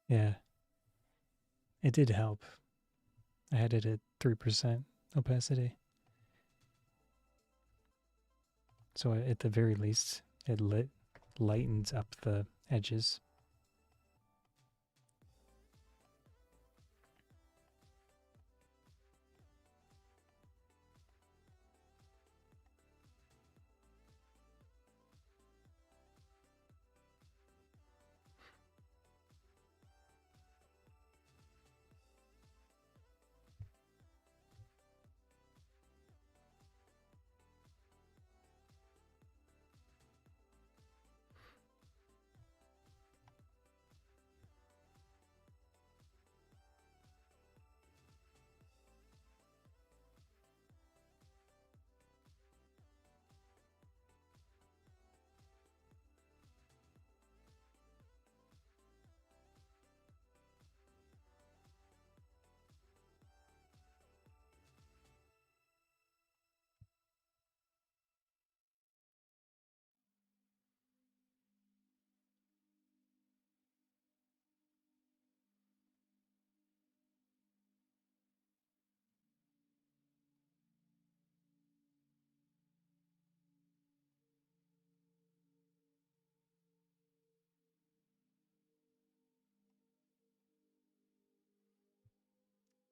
Yeah. It did help. I had it at 3% opacity. So at the very least, it lightens up the edges.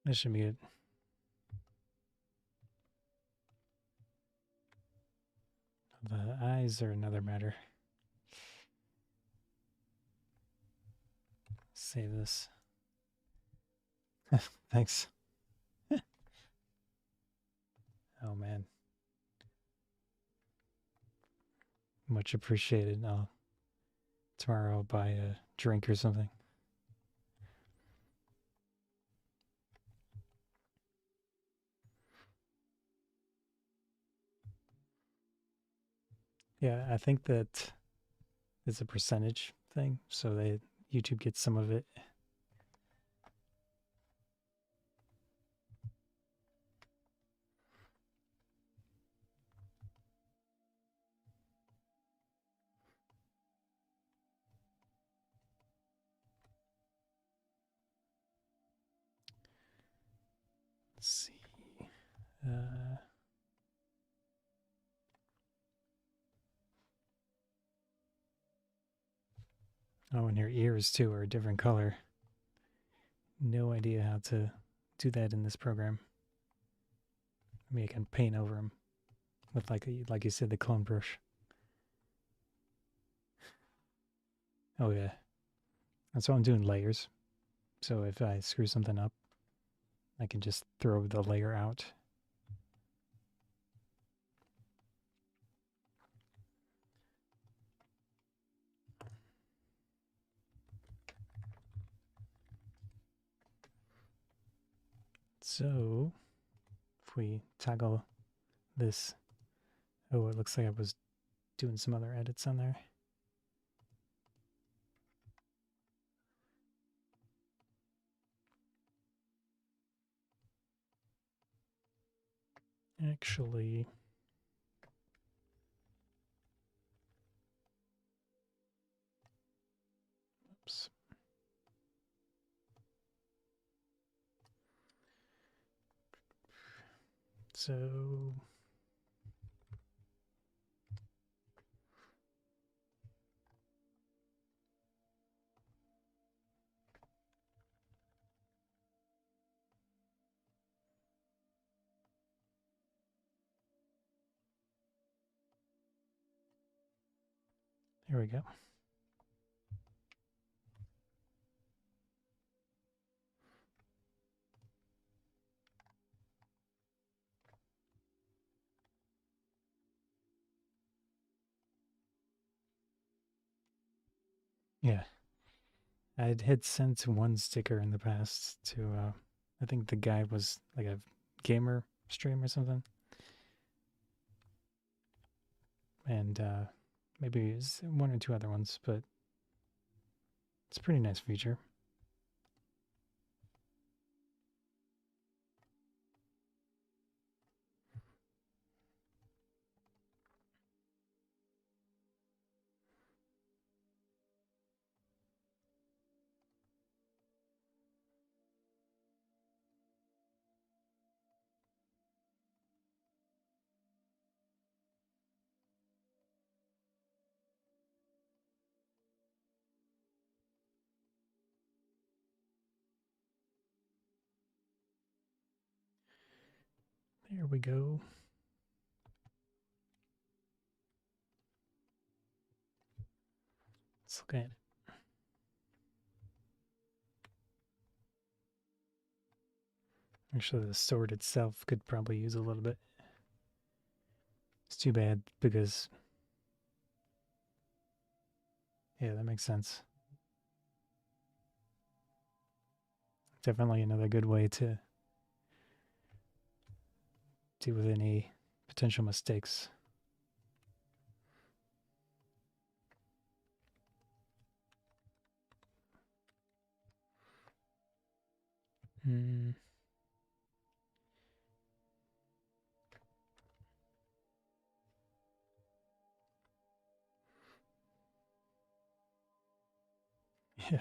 That should be good. The eyes are another matter. Save this. Thanks. Oh man. Much appreciated. Tomorrow I'll buy a drink or something. Yeah, I think that it's a percentage thing, so YouTube gets some of it. Oh, and your ears too are a different color. No idea how to do that in this program. Maybe I can paint over them with like you said, the clone brush. Oh yeah, that's why I'm doing layers. So if I screw something up, I can just throw the layer out. So if we toggle this, oh, it looks like I was doing some other edits on there. Actually, oops. So there we go. Yeah, I had sent one sticker in the past to, I think the guy was like a gamer stream or something. And maybe it's one or two other ones, but it's a pretty nice feature. There we go. Let's look at it. Actually, the sword itself could probably use a little bit. It's too bad because, yeah, that makes sense. Definitely another good way to deal with any potential mistakes. Hmm. Yeah.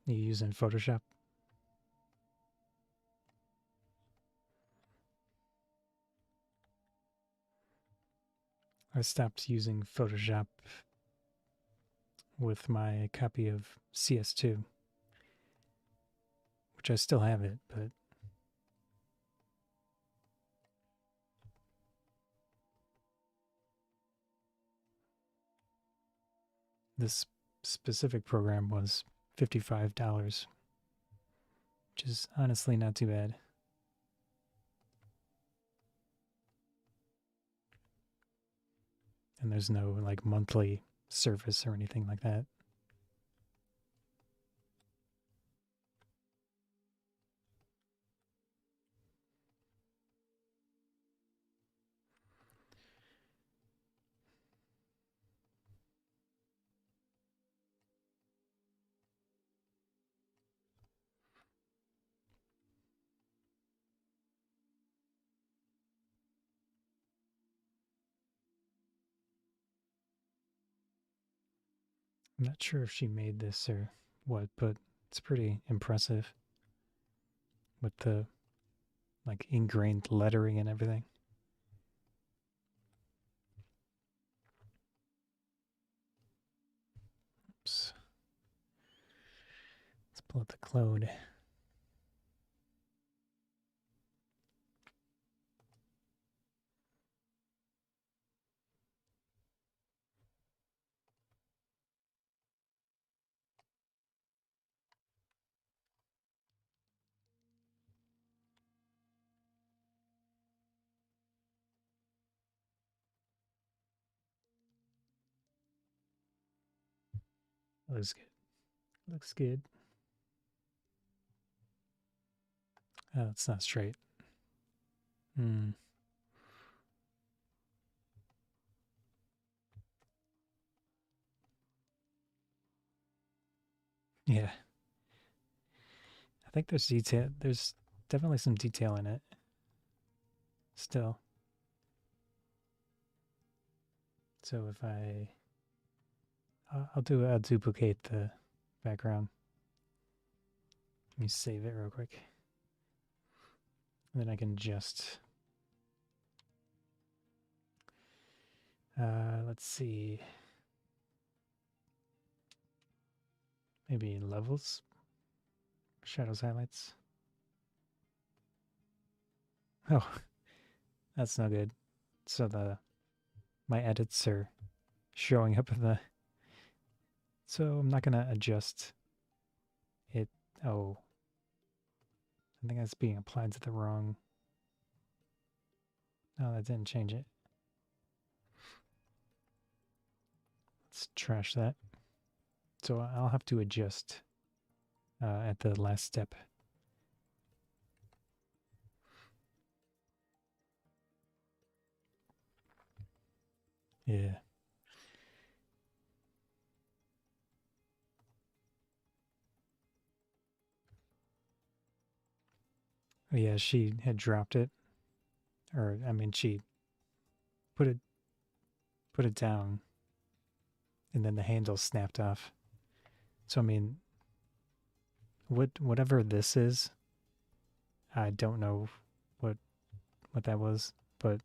You use in Photoshop? I stopped using Photoshop with my copy of CS2, which I still have it, but this specific program was $55, which is honestly not too bad. And there's no like monthly service or anything like that. I'm not sure if she made this or what, but it's pretty impressive with the like ingrained lettering and everything. Oops. Let's pull up the clone. Looks good. Looks good. Oh, it's not straight. Hmm. Yeah. I think there's detail. There's definitely some detail in it. Still. So if I'll duplicate the background. Let me save it real quick. And then I can just, let's see, maybe levels, shadows, highlights. Oh, that's no good. So my edits are showing up in the, so I'm not gonna adjust it. Oh, I think that's being applied to the wrong. No, that didn't change it. Let's trash that. So I'll have to adjust at the last step. Yeah. Oh, yeah, she had dropped it. Or I mean she put it down and then the handle snapped off. So I mean whatever this is, I don't know what that was, but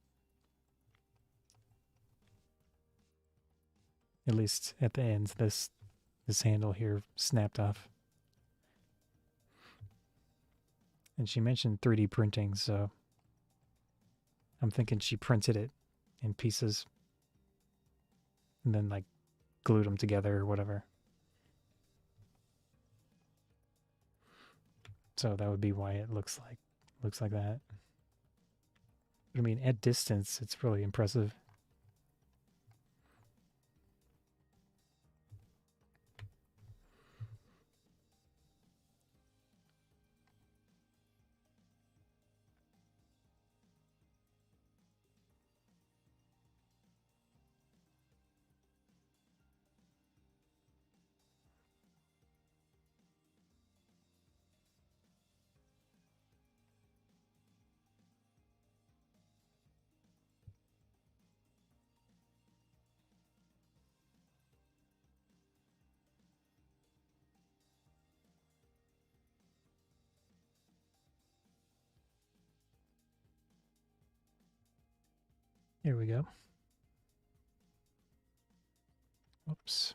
at least at the end this handle here snapped off. And she mentioned 3D printing, so I'm thinking she printed it in pieces and then like glued them together or whatever. So that would be why it looks like that. But I mean, at distance, it's really impressive. Here we go. Whoops.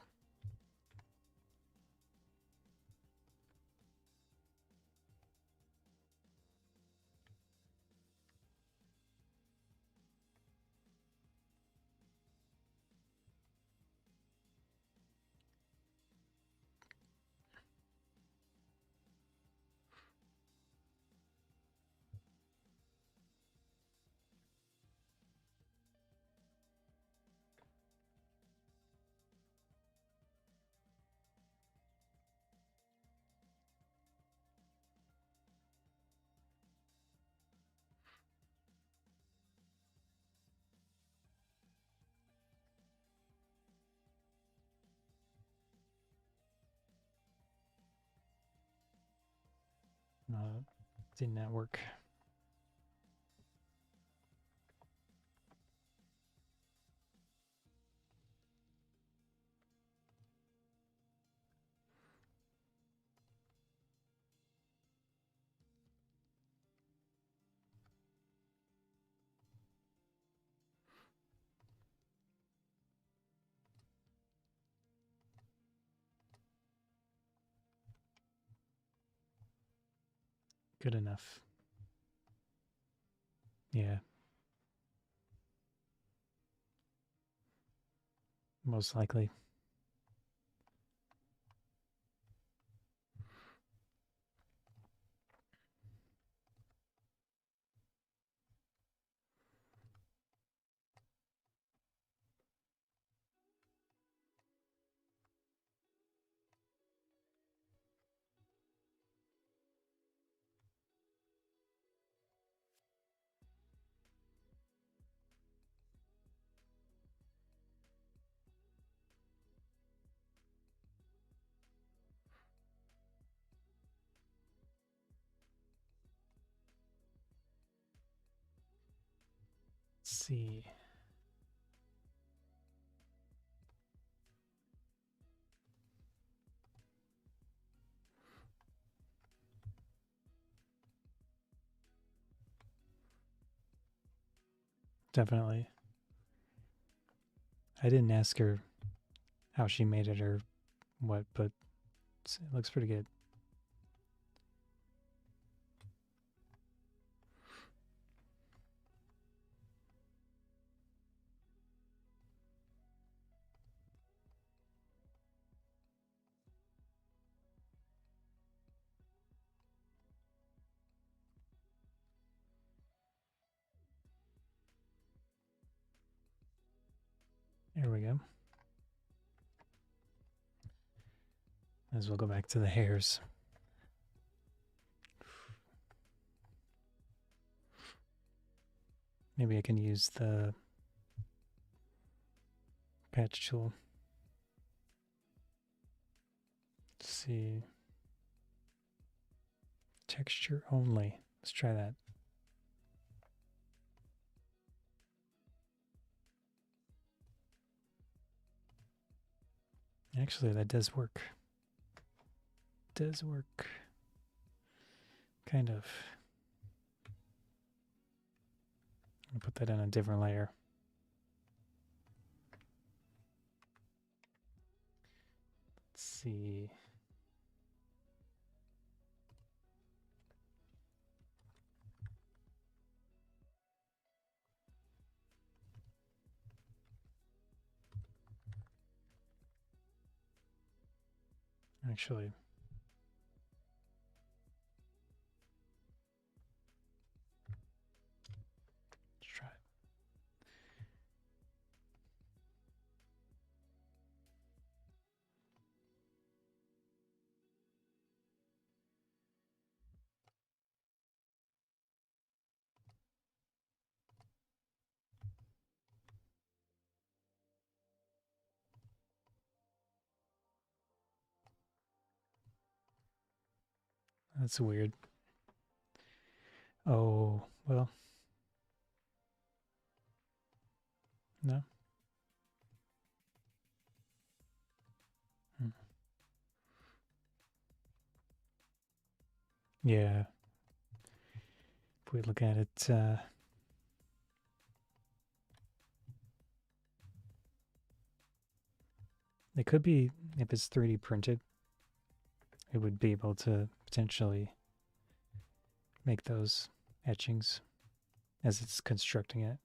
Did not work. Good enough. Yeah. Most likely. Let's see. Definitely. I didn't ask her how she made it or what, but it looks pretty good. There we go. As we'll go back to the hairs. Maybe I can use the patch tool. Let's see. Texture only. Let's try that. Actually, that does work. Does work. Kind of. I'll put that in a different layer. Let's see. Actually, let's try it. That's weird. Oh, well. No. Hmm. Yeah. If we look at it, it could be, if it's 3D printed, it would be able to potentially make those etchings as it's constructing it.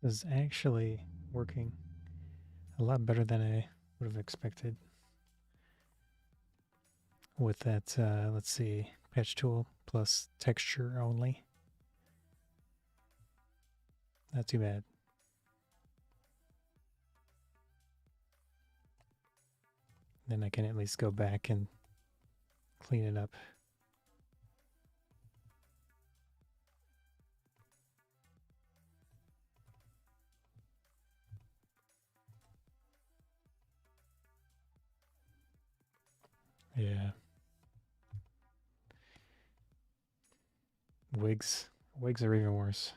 is actually working a lot better than I would have expected with that, let's see, patch tool plus texture only. Not too bad. Then I can at least go back and clean it up. Yeah. Wigs. Wigs are even worse.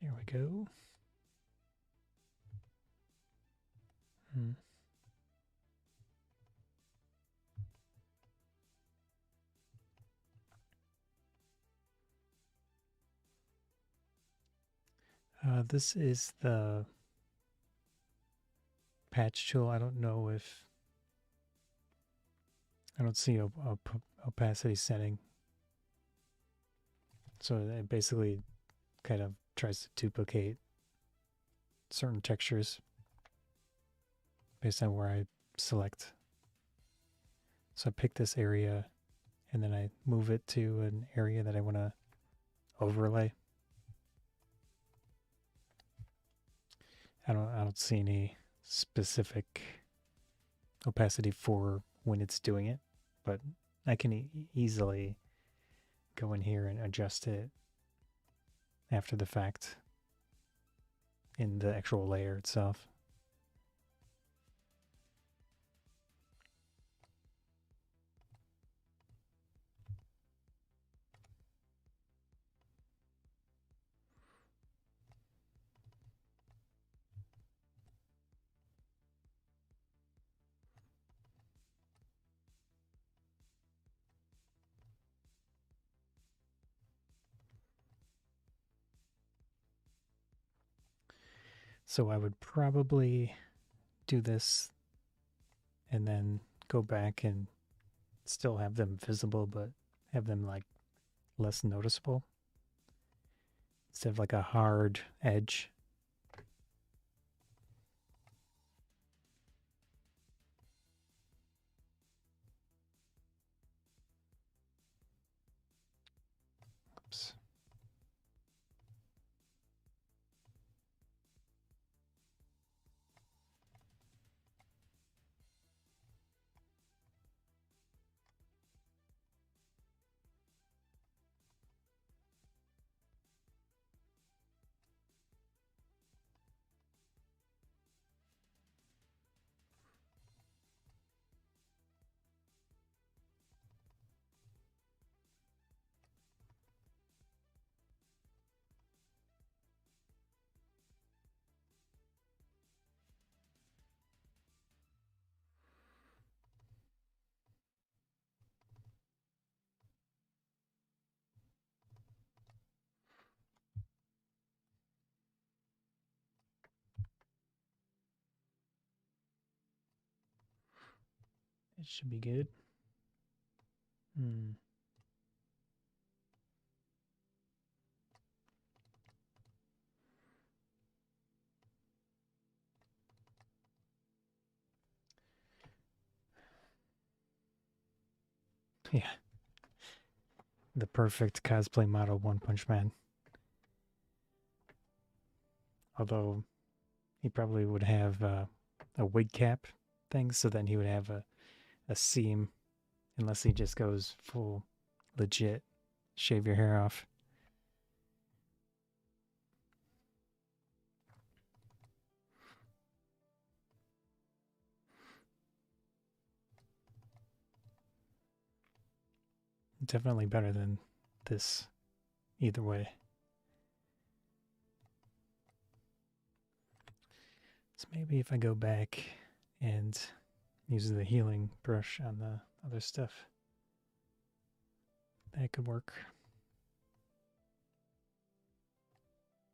There we go. Hmm. This is the patch tool. I don't know if I don't see a opacity setting, so it basically kind of tries to duplicate certain textures based on where I select. So I pick this area and then I move it to an area that I want to overlay. I don't see any specific opacity for when it's doing it, but I can easily go in here and adjust it after the fact in the actual layer itself. So I would probably do this and then go back and still have them visible, but have them like less noticeable instead of like a hard edge. Oops. It should be good. Hmm. Yeah. The perfect cosplay model One Punch Man. Although he probably would have a wig cap thing, so then he would have a seam, unless he just goes full legit shave your hair off. definitely better than this either way. So maybe if I go back and use the healing brush on the other stuff, that could work.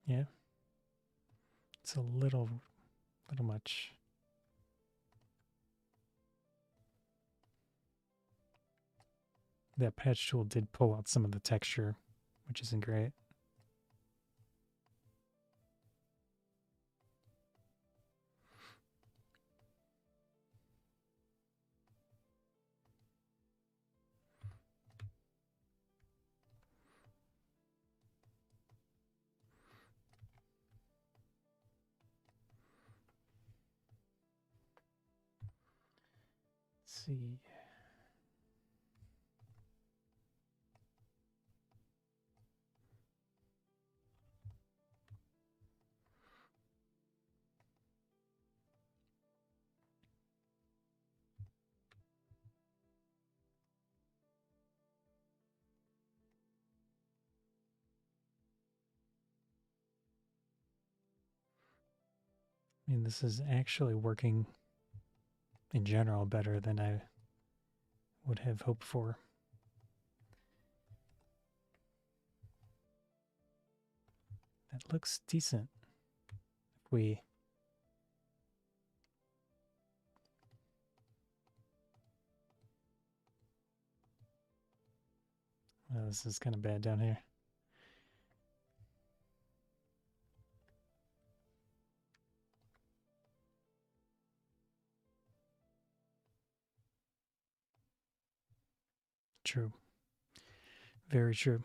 Yeah. It's a little much. That patch tool did pull out some of the texture, which isn't great. Let's see. I mean, this is actually working in general better than I would have hoped for. That looks decent. If we oh, this is kind of bad down here. True. Very true.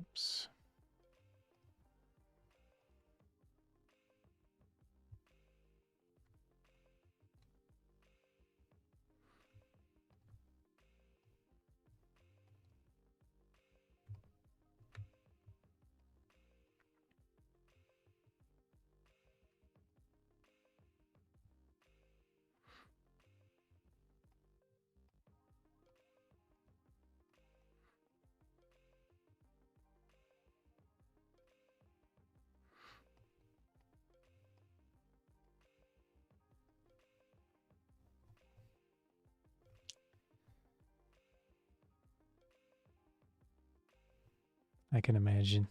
Oops. I can imagine.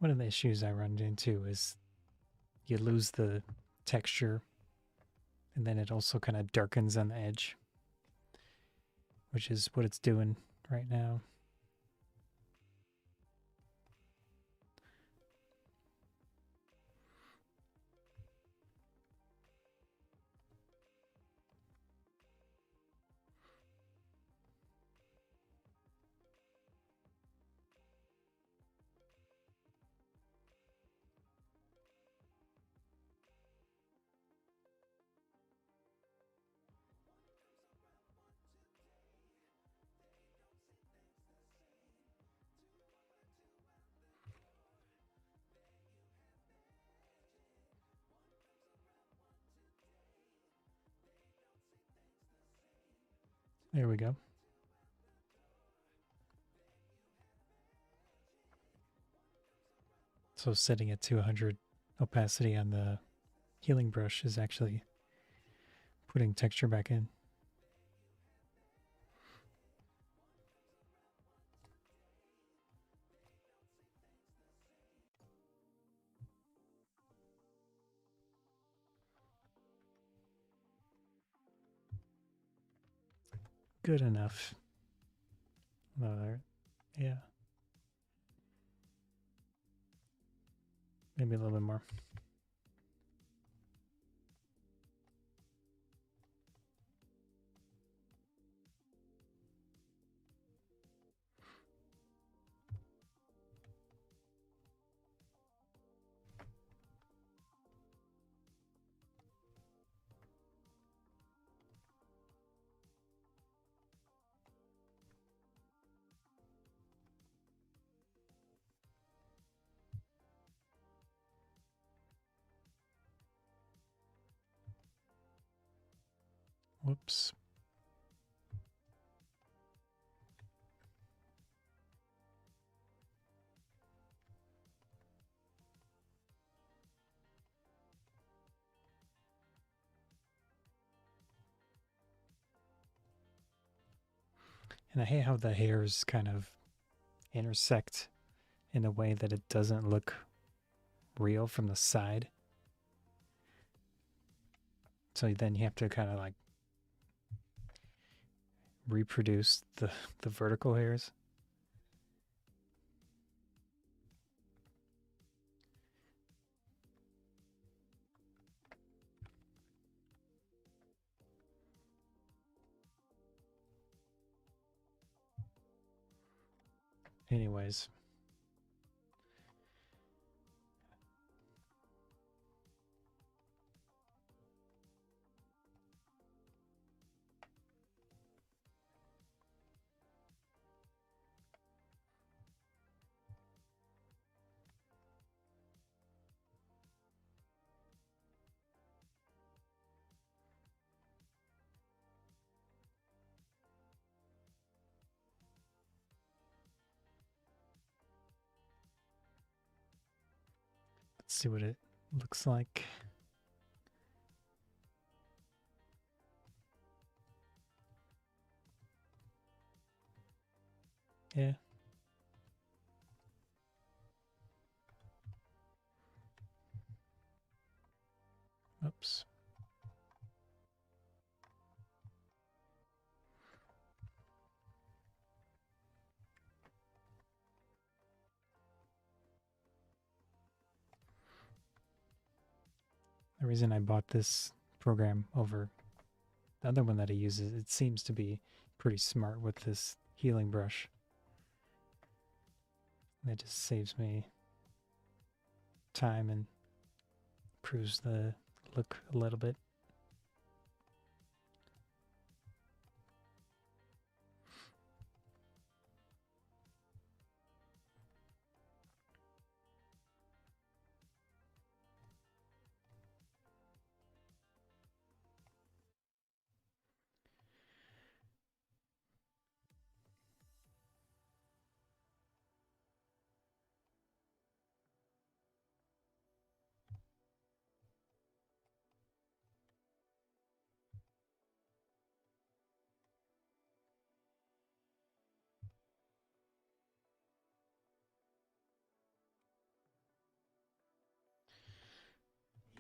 One of the issues I run into is you lose the texture, and then it also kind of darkens on the edge, which is what it's doing right now. There we go. So setting it to 100 opacity on the healing brush is actually putting texture back in. Good enough. No, yeah. Maybe a little bit more. Whoops. And I hate how the hairs kind of intersect in a way that it doesn't look real from the side. So then you have to kind of like reproduce the vertical hairs. Anyways. Let's see what it looks like. Yeah. Oops. The reason I bought this program over the other one that I use is it seems to be pretty smart with this healing brush. That just saves me time and improves the look a little bit.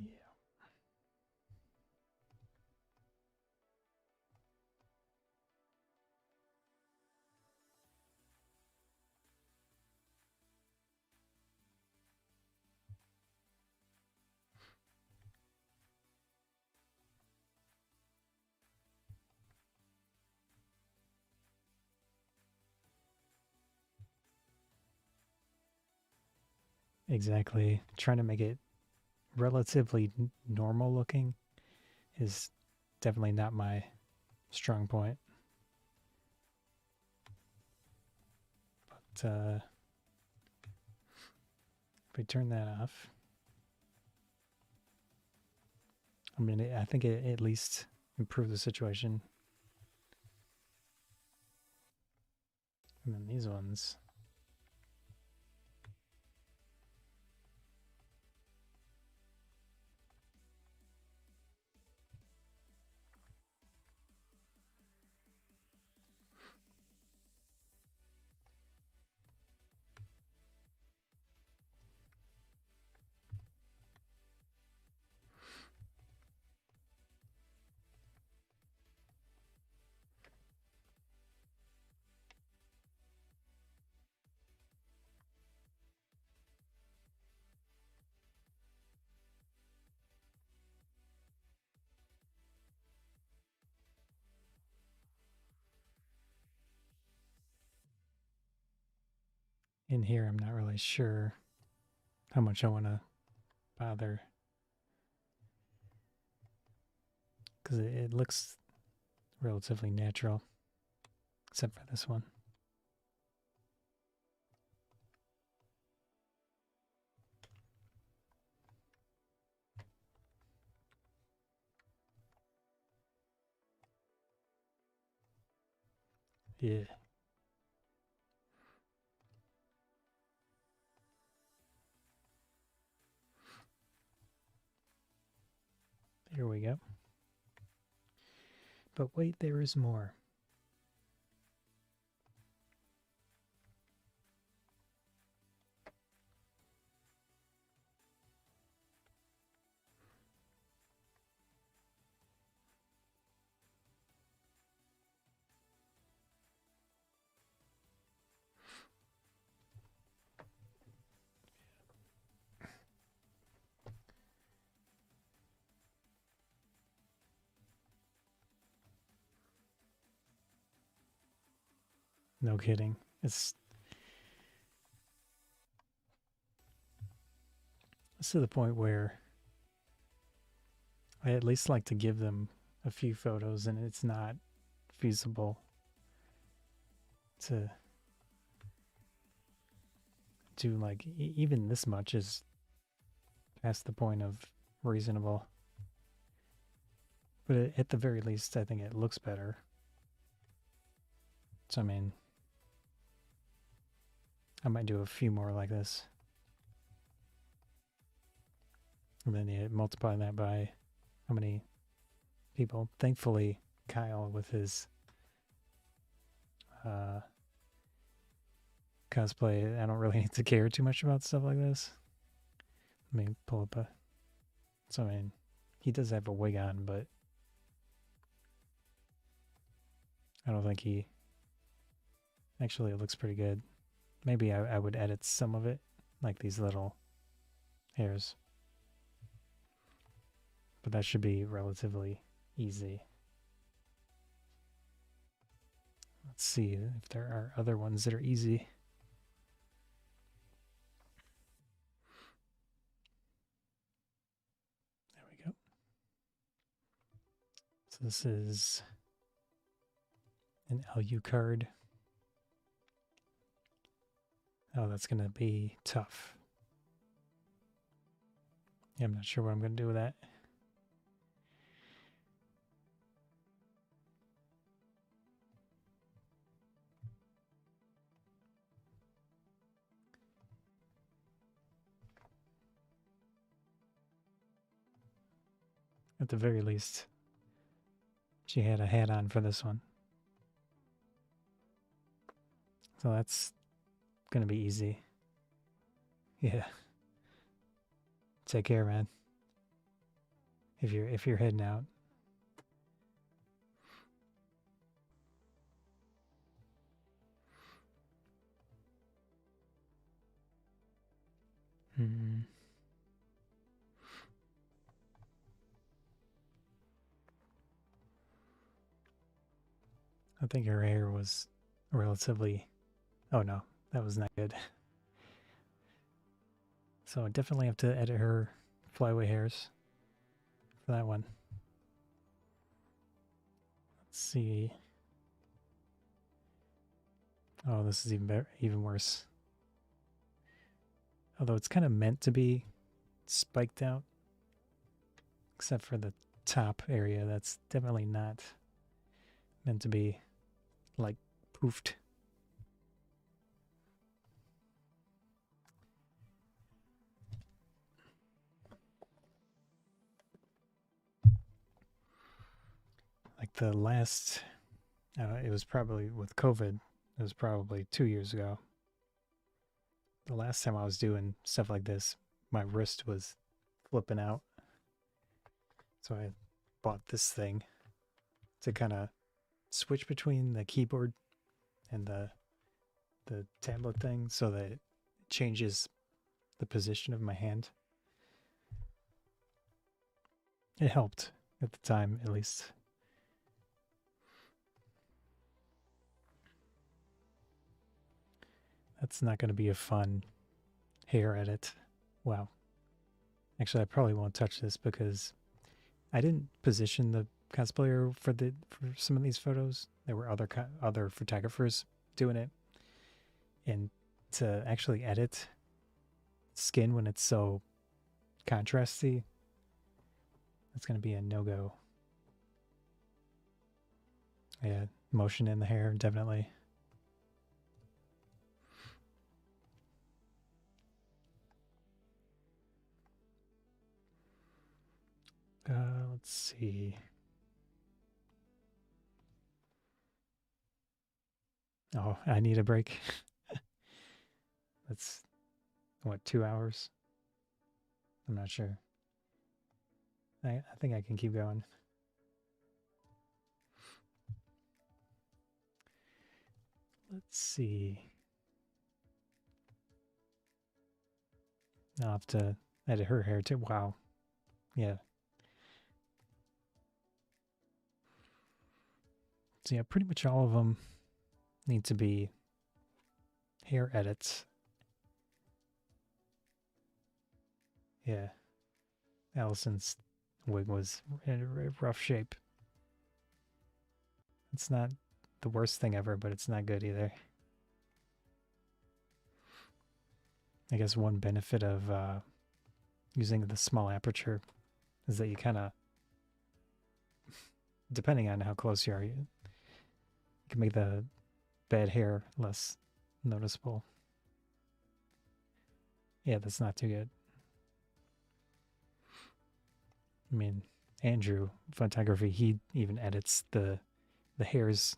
Yeah. Exactly. Trying to make it relatively normal looking is definitely not my strong point. But if we turn that off, I mean, I think it at least improved the situation. And then these ones. In here, I'm not really sure how much I want to bother, because it looks relatively natural, except for this one. Yeah. Here we go. But wait, there is more. No kidding. It's to the point where I at least like to give them a few photos, and it's not feasible to do like even this much is past the point of reasonable. But at the very least, I think it looks better. So I mean, I might do a few more like this. And then you multiply that by how many people. Thankfully, Kyle with his cosplay, I don't really need to care too much about stuff like this. Let me pull up a... So, I mean, he does have a wig on, but I don't think he... Actually, it looks pretty good. Maybe I would edit some of it, like these little hairs. But that should be relatively easy. Let's see if there are other ones that are easy. There we go. So this is an LU card. Oh, that's going to be tough. Yeah, I'm not sure what I'm going to do with that. At the very least, she had a hat on for this one. So that's going to be easy. Yeah. Take care, man. If you're heading out. I think her hair was relatively... Oh no, that was not good. So I definitely have to edit her flyaway hairs for that one. Let's see. Oh, this is even worse. Although it's kind of meant to be spiked out, except for the top area. That's definitely not meant to be like poofed. the last, it was probably with COVID, it was probably 2 years ago. The last time I was doing stuff like this, my wrist was flipping out. So I bought this thing to kind of switch between the keyboard and the tablet thing so that it changes the position of my hand. It helped at the time, at least. That's not going to be a fun hair edit. Wow. Actually, I probably won't touch this because I didn't position the cosplayer for some of these photos. There were other photographers doing it, and to actually edit skin when it's so contrasty, that's going to be a no-go. Yeah, motion in the hair, definitely. Let's see. Oh, I need a break. That's, what, 2 hours? I'm not sure. I think I can keep going. Let's see. I'll have to edit her hair too. Wow. Yeah. So yeah, pretty much all of them need to be hair edits. Yeah. Allison's wig was in a rough shape. It's not the worst thing ever, but it's not good either. I guess one benefit of using the small aperture is that you kind of, depending on how close you are, you can make the bad hair less noticeable. Yeah, that's not too good. I mean, Andrew photography, he even edits the hair's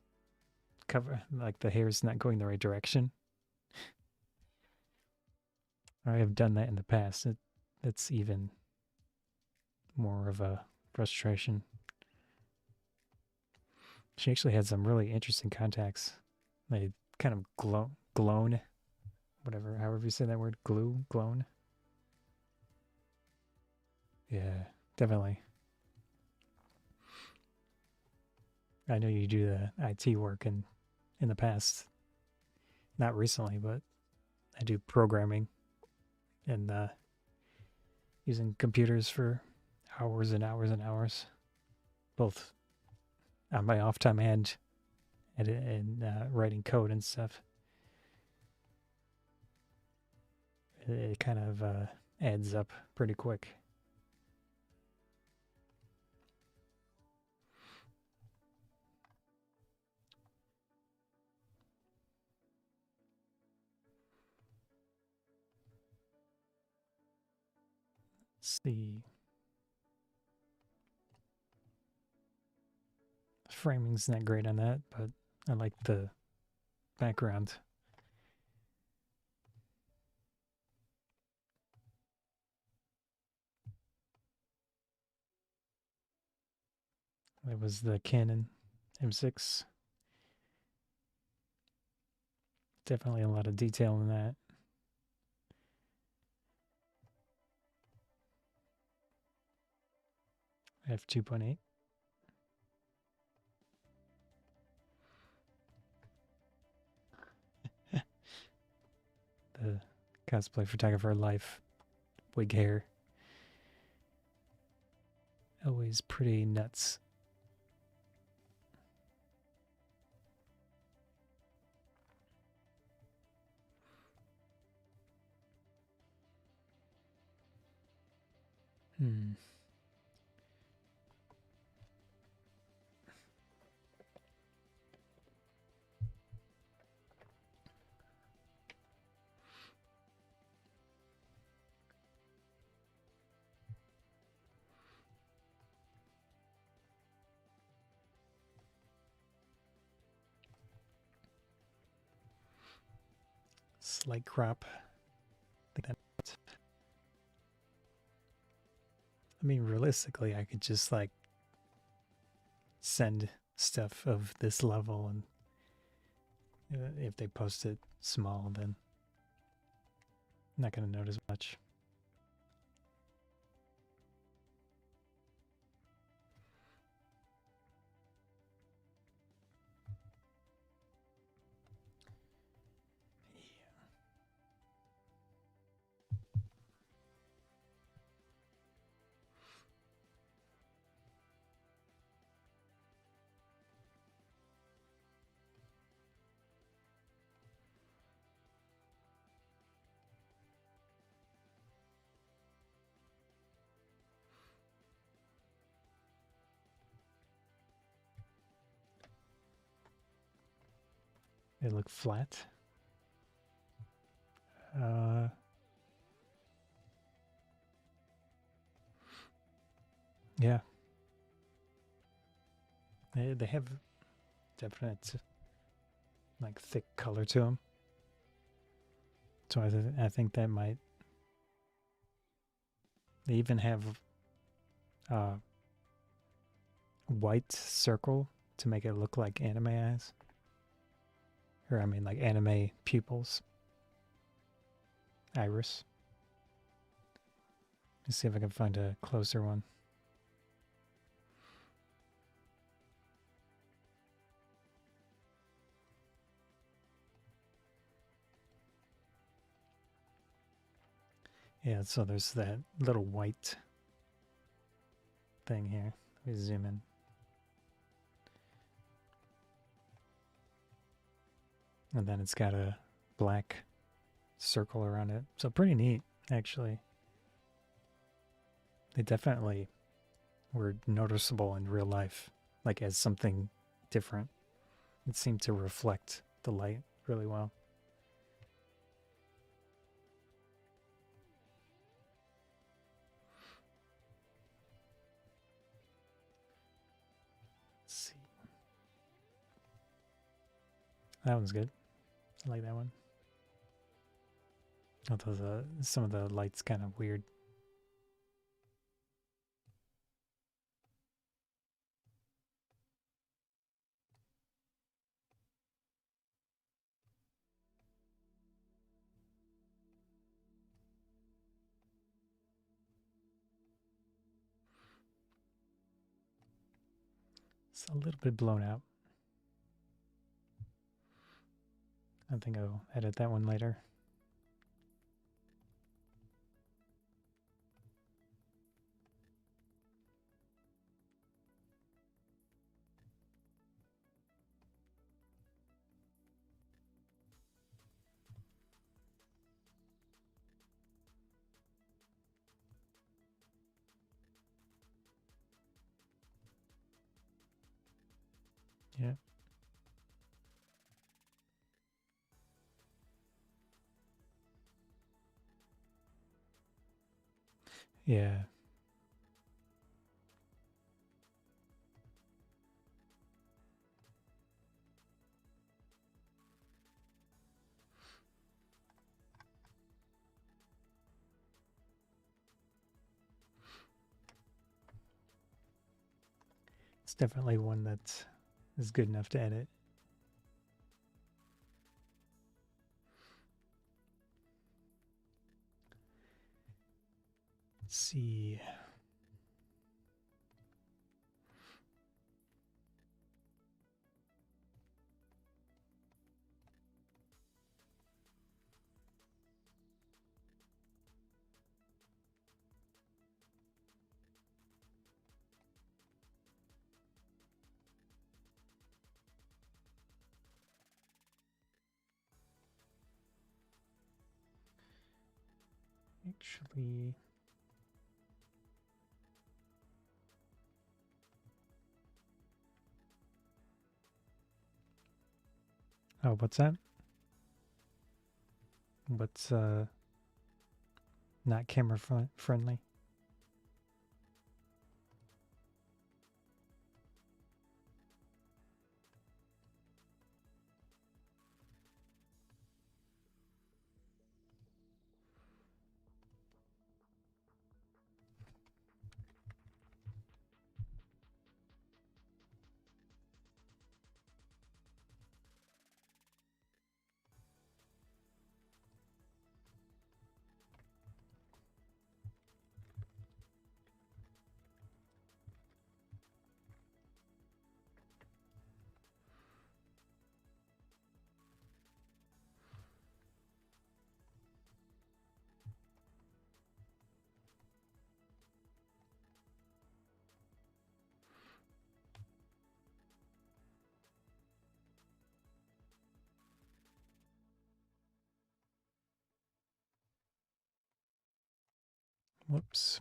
cover, like the hair's not going the right direction. I have done that in the past. It's even more of a frustration. She actually had some really interesting contacts. They kind of glown, whatever, however you say that word, glown. Yeah, definitely. I know you do the IT work in the past. Not recently, but I do programming and using computers for hours and hours and hours, both on my off time and writing code and stuff. It kind of adds up pretty quick. Let's see. Framing's not great on that, but I like the background. It was the Canon M6. Definitely a lot of detail in that. F2.8. The cosplay photographer life, wig hair. Always pretty nuts. Hmm. Slight crop. I think that. I mean, realistically, I could just like send stuff of this level, and if they post it small, then I'm not going to notice much. They look flat. Yeah. They have definite like thick color to them. So I think that might. They even have white circle to make it look like anime eyes. Or I mean like anime pupils. Iris. Let's see if I can find a closer one. Yeah, so there's that little white thing here. Let me zoom in. And then it's got a black circle around it. So pretty neat, actually. They definitely were noticeable in real life, like as something different. It seemed to reflect the light really well. Let's see. That one's good. I like that one. Although some of the light's kind of weird. It's a little bit blown out. I think I'll edit that one later. Yeah. Yeah. It's definitely one that is good enough to edit. Let's see. Actually, oh, what's that? What's not camera friendly? Whoops.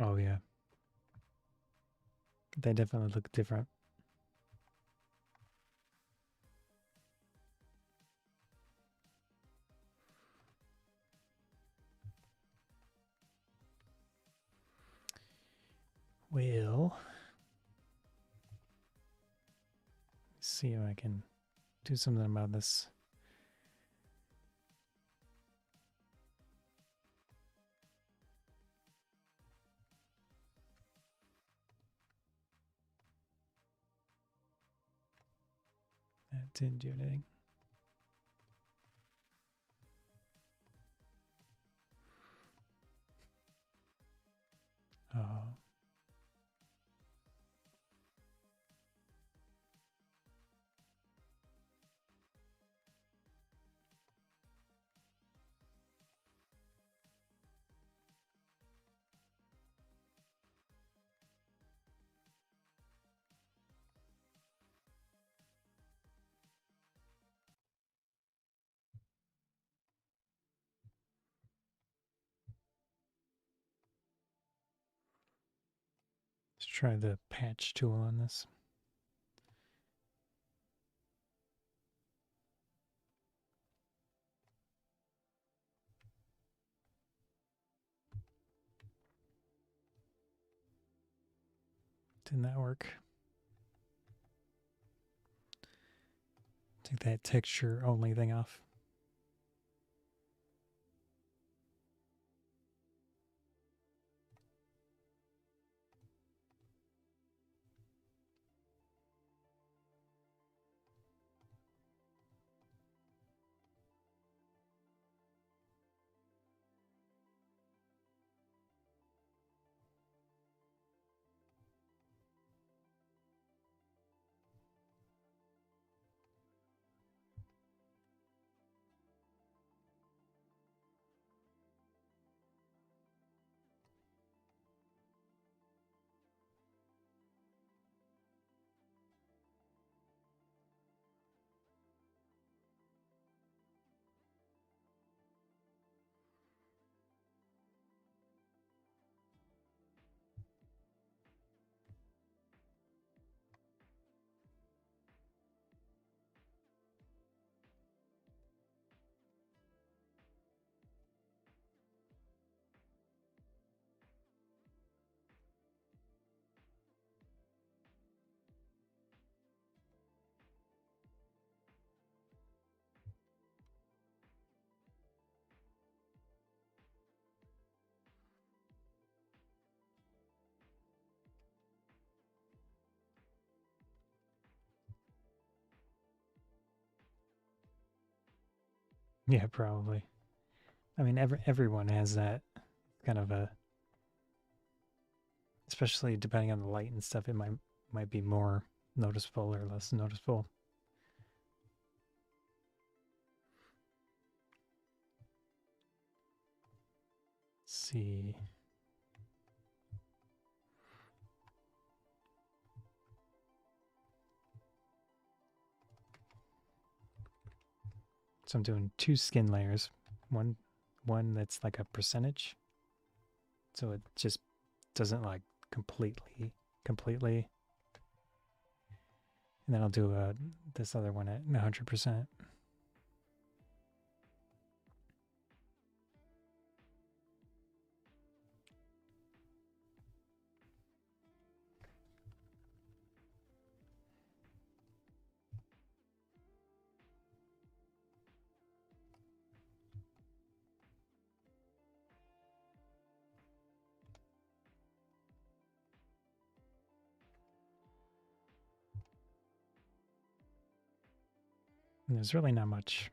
Oh yeah. They definitely look different. Well, see if I can do something about this. That didn't do anything. Oh. Let's try the patch tool on this. Didn't that work? Take that texture only thing off. Yeah, probably. I mean, everyone has that kind of a, especially depending on the light and stuff. It might be more noticeable or less noticeable. Let's see. So I'm doing 2 skin layers. One that's like a percentage. So it just doesn't like completely. And then I'll do this other one at 100%. And there's really not much.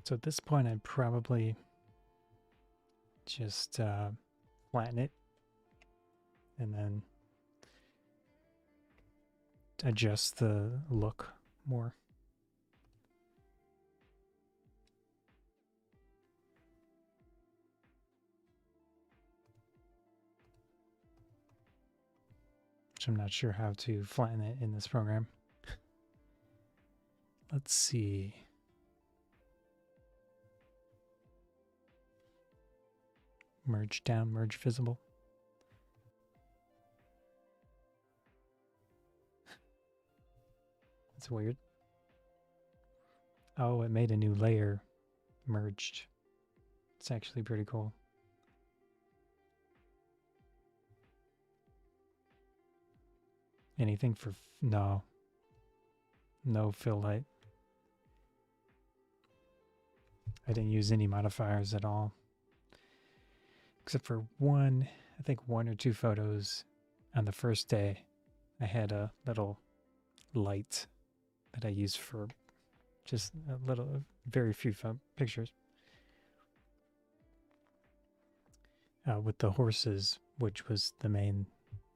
So at this point, I'd probably just flatten it and then adjust the look more. Which I'm not sure how to flatten it in this program. Let's see. Merge down, merge visible. That's weird. Oh, it made a new layer merged. It's actually pretty cool. Anything for no fill light. I didn't use any modifiers at all. Except for one, I think 1 or 2 photos on the first day. I had a little light that I used for just very few pictures. With the horses, which was the main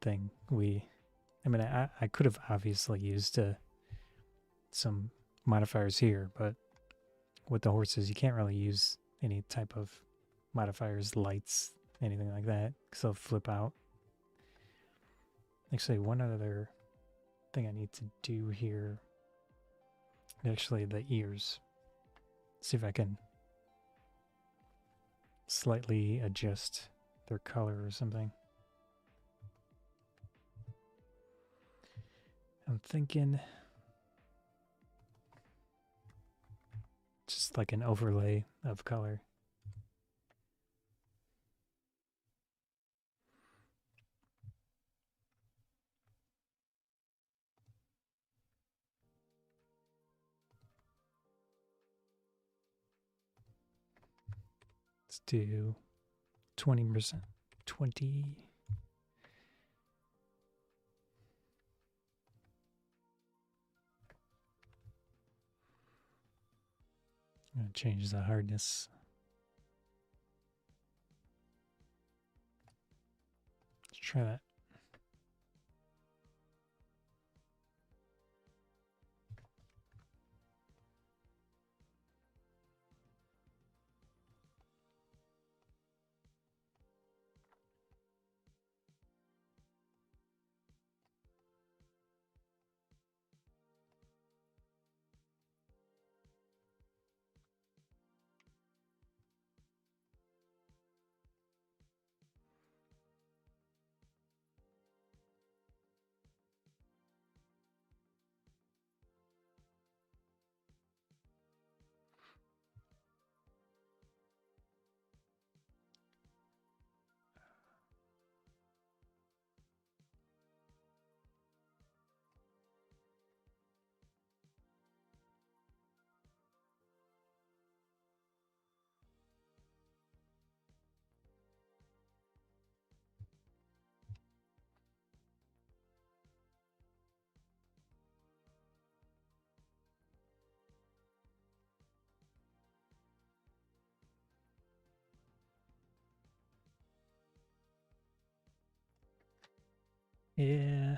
thing. I could have obviously used some modifiers here, but with the horses, you can't really use any type of modifiers, lights, anything like that, because they'll flip out. Actually, one other thing I need to do here, actually the ears. See if I can slightly adjust their color or something. I'm thinking just like an overlay of color. Let's do 20%. 20. I'm going to change the hardness. Let's try that. Yeah.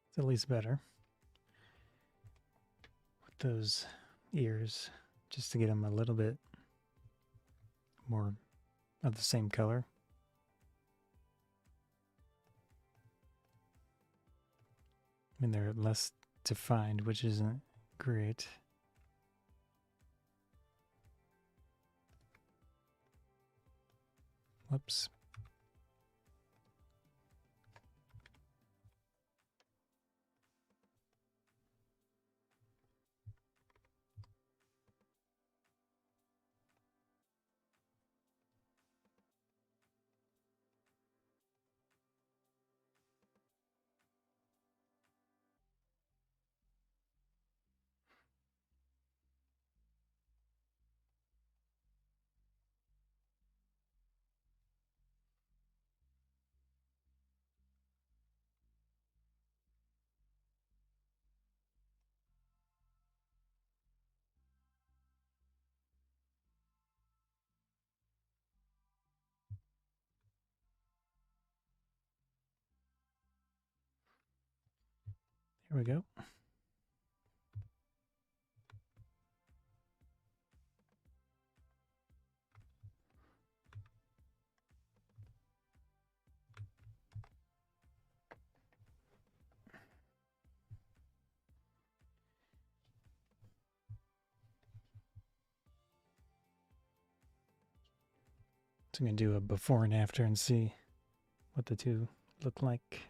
It's at least better with those ears, just to get them a little bit more of the same color. I mean, they're less defined, which isn't great. Whoops. Here we go. So I'm going to do a before and after and see what the two look like.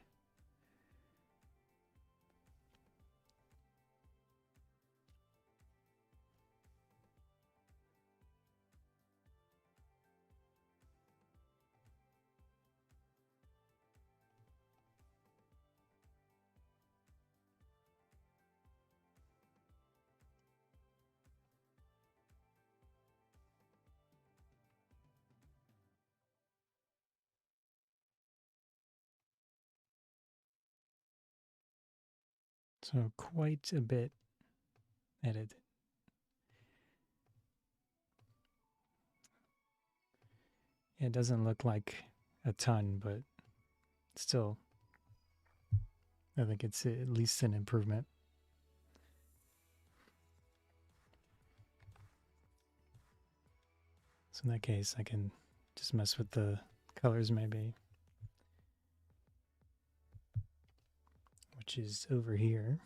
So quite a bit edited. It doesn't look like a ton, but still, I think it's at least an improvement. So in that case, I can just mess with the colors maybe, which is over here.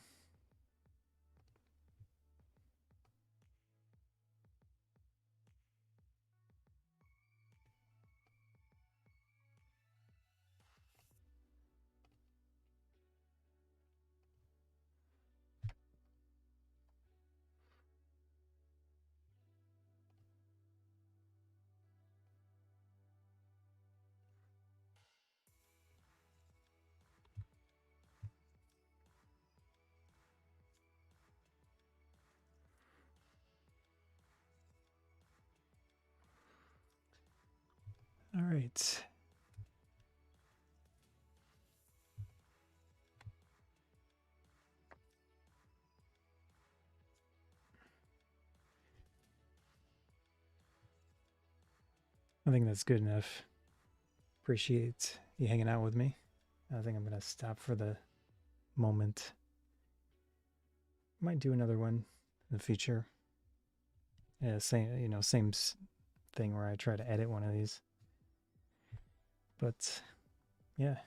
All right. I think that's good enough. Appreciate you hanging out with me. I think I'm going to stop for the moment. Might do another one in the future. Yeah, same thing where I try to edit one of these. But yeah.